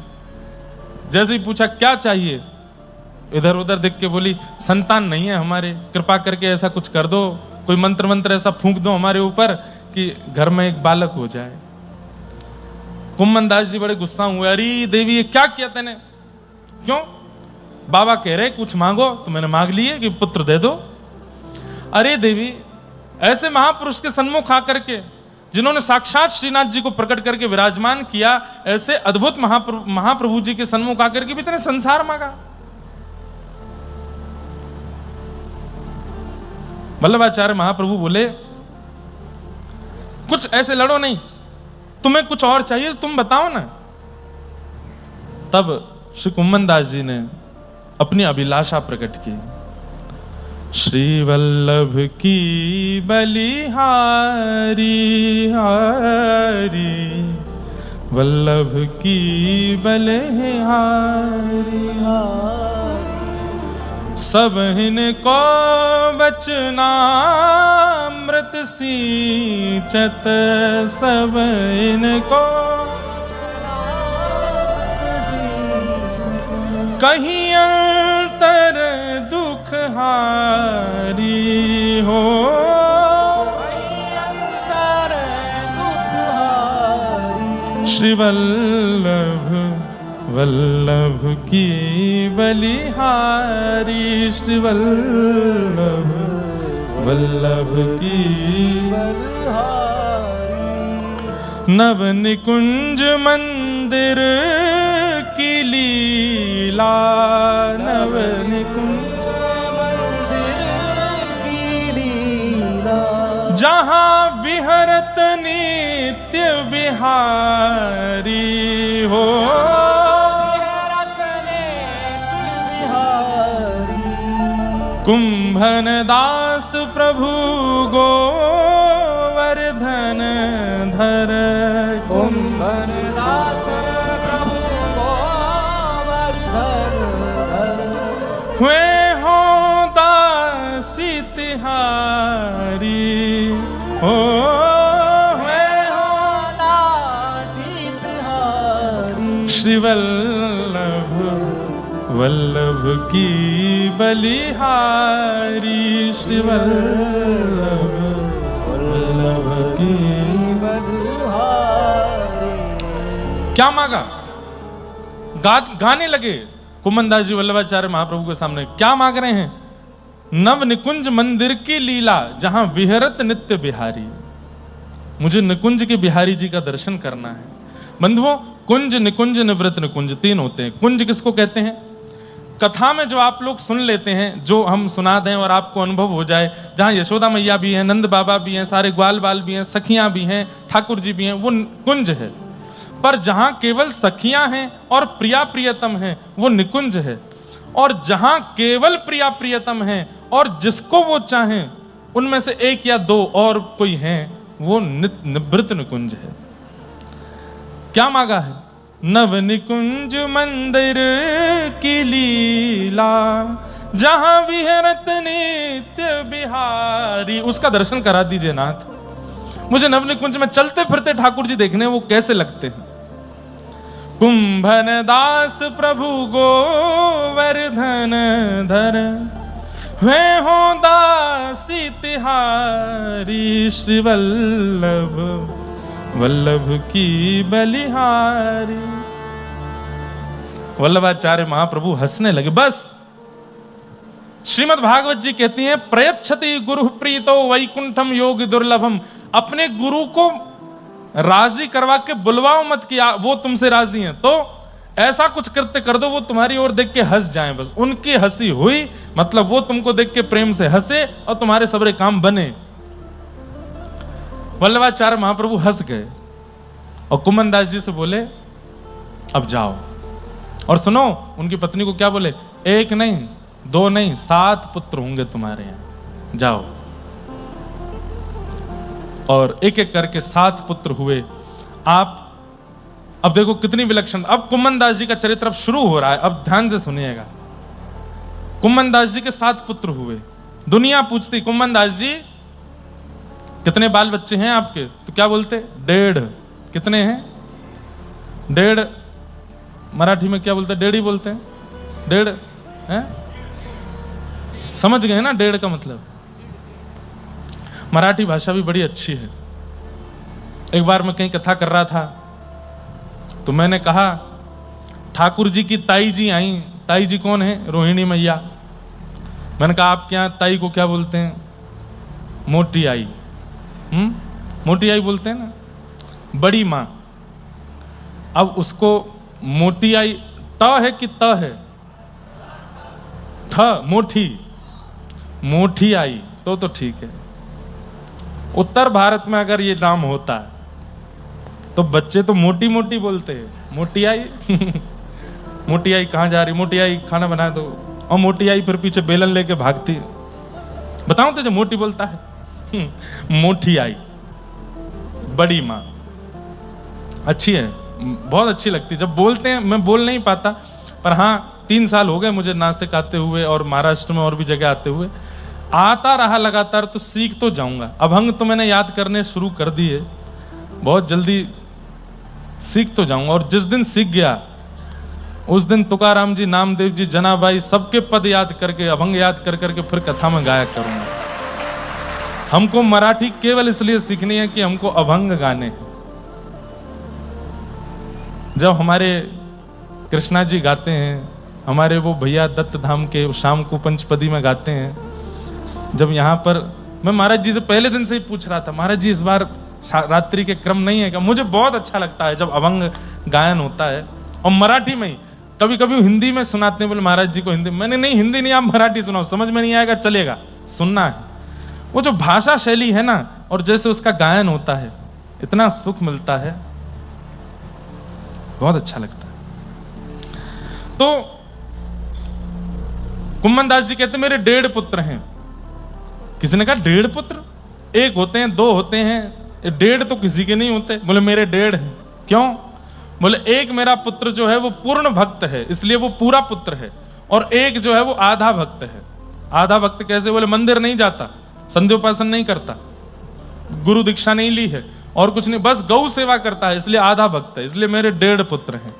जैसे ही पूछा क्या चाहिए, इधर उधर देख के बोली संतान नहीं है हमारे, कृपा करके ऐसा कुछ कर दो, कोई मंत्र ऐसा फूंक दो हमारे ऊपर कि घर में एक बालक हो जाए। कुम्भनदास जी बड़े गुस्सा हुए, अरे देवी ये क्या किया तेने? क्यों? बाबा कह रहे कुछ मांगो तो मैंने मांग लिए कि पुत्र दे दो। अरे देवी, ऐसे महापुरुष के सन्मुख आकर के, जिन्होंने साक्षात श्रीनाथ जी को प्रकट करके विराजमान किया, ऐसे अद्भुत महाप्रभु जी के सन्मुख आकर के भी तेने संसार मांगा। वल्लभाचार्य महाप्रभु बोले कुछ ऐसे लड़ो नहीं, तुम्हें कुछ और चाहिए तुम बताओ ना। तब श्री कुम्भनदास जी ने अपनी अभिलाषा प्रकट की, श्री वल्लभ की बलिहारी हारी, वल्लभ की बलिहारी सब इनको वचनामृत सींचत, सब इनको कहीं अंतर दुख हारी हो, श्री वल्लभ वल्लभ की बलिहारी, श्री वल्लभ वल्लभ की बलिहारी। नव निकुंज मंदिर की लीला, नव निकुंज मंदिर की लीला, जहाँ विहरत नित्य बिहारी हो, कुंभन दास प्रभु गोवर्धन धर, कुंभन दास प्रभु गोवर्धन धर, हुए हो दासी तिहारी हो, हुए हो दासी तिहारी, श्री वल्लभ वल्लभ की बलिहारी, श्री वल्लभ वल्लभ की बलिहारी। क्या मांगा? गाने लगे कुम्भनदास जी वल्लभाचार्य महाप्रभु के सामने। क्या मांग रहे हैं? नव निकुंज मंदिर की लीला, जहां विहरत नित्य बिहारी। मुझे निकुंज के बिहारी जी का दर्शन करना है। बंधुओं, कुंज, निकुंज, निवृत्त निकुंज तीन होते हैं। कुंज किसको कहते हैं? कथा में जो आप लोग सुन लेते हैं, जो हम सुना दें और आपको अनुभव हो जाए, जहाँ यशोदा मैया भी हैं, नंद बाबा भी हैं, सारे ग्वाल बाल भी हैं, सखियां भी हैं, ठाकुर जी भी हैं, वो कुंज है। पर जहाँ केवल सखियां हैं और प्रिया प्रियतम हैं, वो निकुंज है। और जहाँ केवल प्रिया प्रियतम हैं और जिसको वो चाहें, उनमें से एक या दो और कोई हैं, वो निवृत्त निकुंज है। क्या मांगा है? नव निकुंज मंदिर की लीला, जहां विहरत नित्य बिहारी। उसका दर्शन करा दीजिए नाथ। मुझे नव निकुंज में चलते फिरते ठाकुर जी देखने, वो कैसे लगते हैं। कुंभन दास प्रभु गोवर्धन धर, वे हो दासी तिहारी, श्री वल्लभ वल्लभ की बलिहारी। वल्लभाचार्य महाप्रभु हंसने लगे। बस श्रीमद् भागवत जी कहती हैं, प्रयच्छति गुरु प्रीतो वैकुंठम योग दुर्लभम। अपने गुरु को राजी करवा के बुलवाओ मत कि वो तुमसे राजी हैं, तो ऐसा कुछ कृत्य कर दो वो तुम्हारी ओर देख के हंस जाएं। बस उनकी हंसी हुई, मतलब वो तुमको देख के प्रेम से हंसे और तुम्हारे सबरे काम बने। वल्लभाचार्य महाप्रभु हंस गए और कुम्भनदास जी से बोले, अब जाओ। और सुनो, उनकी पत्नी को क्या बोले? एक नहीं, दो नहीं, 7 पुत्र होंगे तुम्हारे यहाँ, जाओ। और एक एक करके 7 पुत्र हुए। आप अब देखो कितनी विलक्षण। अब कुम्भनदास जी का चरित्र अब शुरू हो रहा है, अब ध्यान से सुनिएगा। कुम्भनदास जी के 7 पुत्र हुए। दुनिया पूछती, कुम्भनदास जी कितने बाल बच्चे हैं आपके? तो क्या बोलते? 1.5। कितने हैं? 1.5। मराठी में क्या बोलते हैं? 1.5 ही बोलते हैं। 1.5 हैं? समझ गए ना 1.5 का मतलब? मराठी भाषा भी बड़ी अच्छी है। एक बार मैं कहीं कथा कर रहा था तो मैंने कहा ठाकुर जी की ताई जी आई। ताई जी कौन है? रोहिणी मैया। मैंने कहा आपके यहाँ ताई को क्या बोलते हैं? मोटी आई। मोटी आई बोलते हैं ना, बड़ी माँ। अब उसको मोटी आई ट है कि त है? ठ, मोठी। मोठी आई तो ठीक है। उत्तर भारत में अगर ये नाम होता है तो बच्चे तो मोटी मोटी बोलते हैं। मोटी आई मोटी आई कहाँ जा रही? मोटी आई खाना बना दो। और मोटी आई फिर पीछे बेलन लेके भागती है। बताऊं तुझे मोटी बोलता है मोटी आई, बड़ी माँ। अच्छी है, बहुत अच्छी लगती है जब बोलते हैं। मैं बोल नहीं पाता, पर हाँ 3 साल हो गए मुझे नासिक आते हुए और महाराष्ट्र में और भी जगह आते हुए। आता रहा लगातार तो सीख तो जाऊंगा। अभंग तो मैंने याद करने शुरू कर दिए, बहुत जल्दी सीख तो जाऊंगा। और जिस दिन सीख गया उस दिन तुकाराम जी, नामदेव जी, जनाबाई सबके पद याद करके, अभंग याद कर करके फिर कथा में गाया करूंगा। हमको मराठी केवल इसलिए सीखनी है कि हमको अभंग गाने हैं। जब हमारे कृष्णा जी गाते हैं, हमारे वो भैया दत्त धाम के शाम को पंचपदी में गाते हैं, जब यहाँ पर मैं महाराज जी से पहले दिन से ही पूछ रहा था, महाराज जी इस बार रात्रि के क्रम नहीं है क्या? मुझे बहुत अच्छा लगता है जब अभंग गायन होता है और मराठी में ही। कभी कभी हिंदी में सुनाते हैं, बोले महाराज जी को हिंदी। मैंने नहीं, हिंदी नहीं, आप मराठी सुनाओ, समझ में नहीं आएगा चलेगा, सुनना है। वो जो भाषा शैली है ना, और जैसे उसका गायन होता है, इतना सुख मिलता है, बहुत अच्छा लगता है। तो कुम्मन दास जी कहते मेरे 1.5 पुत्र हैं। किसी ने कहा 1.5 पुत्र? 1 होते हैं, 2 होते हैं, 1.5 तो किसी के नहीं होते। बोले मेरे 1.5 हैं। क्यों? बोले एक मेरा पुत्र जो है वो पूर्ण भक्त है, इसलिए वो पूरा पुत्र है, और एक जो है वो आधा भक्त है। आधा भक्त कैसे? बोले मंदिर नहीं जाता, संध्योपासन नहीं करता, गुरु दीक्षा नहीं ली है, और कुछ नहीं, बस गौ सेवा करता है, इसलिए आधा भक्त है। इसलिए मेरे 1.5 पुत्र हैं।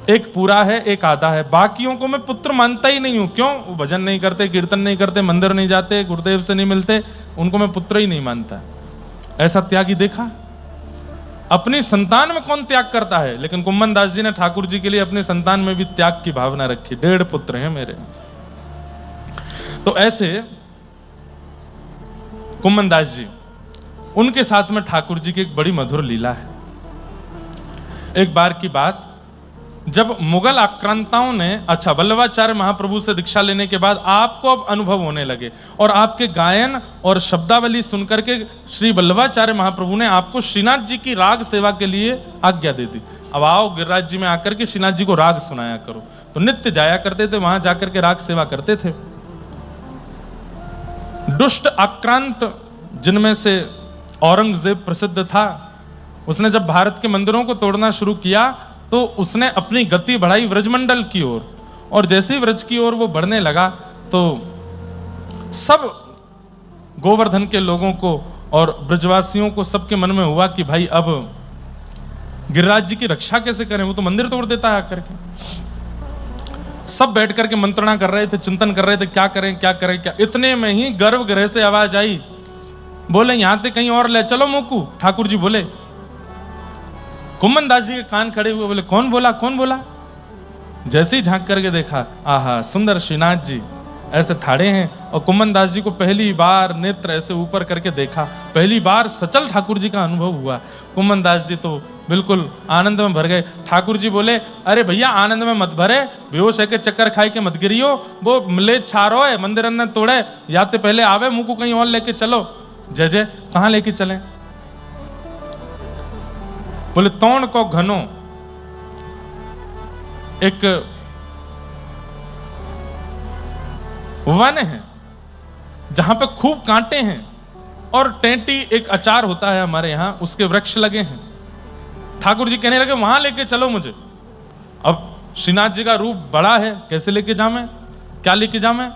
एक पूरा है, एक आधा है। बाकियों को मैं पुत्र मानता ही नहीं हूं। क्यों? वो भजन नहीं करते, कीर्तन नहीं करते, मंदिर नहीं जाते, गुरुदेव से नहीं मिलते, उनको मैं पुत्र ही नहीं मानता। ऐसा त्यागी देखा? अपनी संतान में कौन त्याग करता है? लेकिन कुम्मन दास जी ने ठाकुर जी के लिए अपनी संतान में भी त्याग की भावना रखी। 1.5 पुत्र हैं मेरे। तो ऐसे कुम्मन दास जी, उनके साथ में ठाकुर जी की एक बड़ी मधुर लीला है। एक बार की बात, जब मुगल आक्रांताओं ने, अच्छा वल्लभाचार्य महाप्रभु से दीक्षा लेने के बाद आपको अब अनुभव होने लगे, और आपके गायन और शब्दावली सुनकर के श्री वल्लभाचार्य महाप्रभु ने आपको श्रीनाथ जी की राग सेवा के लिए आज्ञा दे दी। अब आओ गिरिराज जी में आकर के श्रीनाथ जी को राग सुनाया करो। तो नित्य जाया करते थे, वहां जाकर के राग सेवा करते थे। दुष्ट आक्रांत, जिनमें से औरंगजेब प्रसिद्ध था, उसने जब भारत के मंदिरों को तोड़ना शुरू किया तो उसने अपनी गति बढ़ाई व्रजमंडल की ओर, और जैसे ही व्रज की ओर वो बढ़ने लगा तो सब गोवर्धन के लोगों को और ब्रजवासियों को सबके मन में हुआ कि भाई अब गिरिराज जी की रक्षा कैसे करें, वो तो मंदिर तोड़ देता है आकर के। सब बैठ करके मंत्रणा कर रहे थे, चिंतन कर रहे थे, क्या करें क्या करें क्या। इतने में ही गर्भगृह से आवाज आई, बोले यहां से कहीं और ले चलो मोकू। ठाकुर जी बोले, कुम्मन दास जी के कान खड़े हुए, बोले कौन बोला कौन बोला? जैसे ही झांक करके देखा, आहा सुंदर श्रीनाथ जी ऐसे थाड़े हैं, और कुम्मन दास जी को पहली बार नेत्र ऐसे ऊपर करके देखा, पहली बार सचल ठाकुर जी का अनुभव हुआ। कुम्मन दास जी तो बिल्कुल आनंद में भर गए। ठाकुर जी बोले, अरे भैया आनंद में मत भरे, बेहोश है के चक्कर खाई के मत गिरियो, वो ले छारो है, मंदिर ने तोड़े, या तो पहले आवे मुँह को कहीं और लेके चलो। जय जय, कहाँ लेके चले? बोले तोड़ को घनो एक वन है जहां पे खूब कांटे हैं, और टेंटी एक अचार होता है हमारे यहां, उसके वृक्ष लगे हैं। ठाकुर जी कहने लगे वहां लेके चलो मुझे। अब श्रीनाथ जी का रूप बड़ा है, कैसे लेके जाऊं, क्या लेके जाऊं?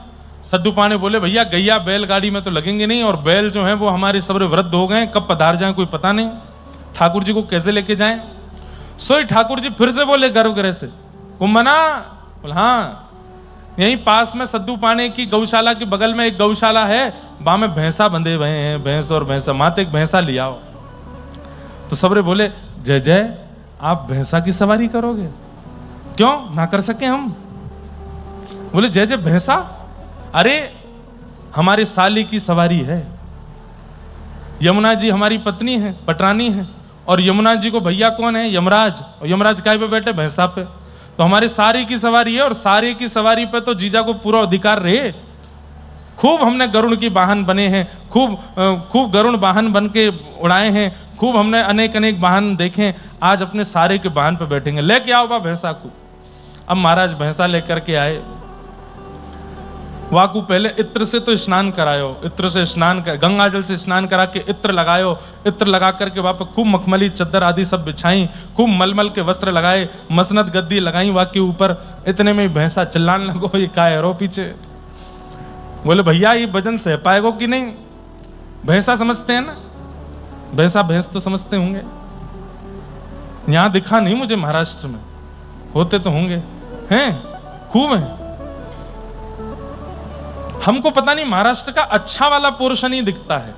सद्दू पाने बोले, भैया गैया बैलगाड़ी में तो लगेंगे नहीं, और बैल जो है वो हमारे सब वृद्ध हो गए, कब पधार जाए कोई पता नहीं, ठाकुर जी को कैसे लेके जाएं? सोई ठाकुर जी फिर से बोले गर्भगृह से, कुम्मना? बोले हाँ, यहीं पास में सद्दू पाने की गौशाला के बगल में एक गौशाला है, वहां में भैंसा बंधे हुए हैं, भैंस और भैंसा, माते एक भैंसा लिया हो। तो सबरे बोले जय जय, आप भैंसा की सवारी करोगे? क्यों ना कर सके हम? बोले जय जय भैंसा, अरे हमारे साली की सवारी है। यमुना जी हमारी पत्नी है, पटरानी है, और यमुना जी को भैया कौन है? यमराज। और यमराज काय पे बैठे? भैंसा पे। तो हमारे सारी की सवारी है, और सारे की सवारी पे तो जीजा को पूरा अधिकार रहे। खूब हमने गरुड़ की वाहन बने हैं, खूब गरुड़ वाहन बन के उड़ाए हैं, खूब हमने अनेक अनेक वाहन देखे। आज अपने सारे के वाहन पे बैठेंगे। लेके आओ बा भैंसा को। अब महाराज भैंसा लेकर के आए। वाकू पहले इत्र से तो स्नान करायो, इत्र से स्नान कर, गंगा जल से स्नान करा के इत्र लगायो। इत्र लगा करके वहां पर खूब मखमली चद्दर आदि सब बिछाई, खूब मलमल के वस्त्र लगाए, मसनद गद्दी लगाई वहां के ऊपर। इतने में भैंसा चिल्लाने लगो, ये काय रो पीछे। बोले भैया ये वजन सह पाएगो कि नहीं? भैंसा समझते हैं ना, भैंसा भैंस तो समझते होंगे। यहां दिखा नहीं मुझे, महाराष्ट्र में होते तो होंगे, हैं खूब हैं। हमको पता नहीं महाराष्ट्र का अच्छा वाला पोर्शन ही दिखता है।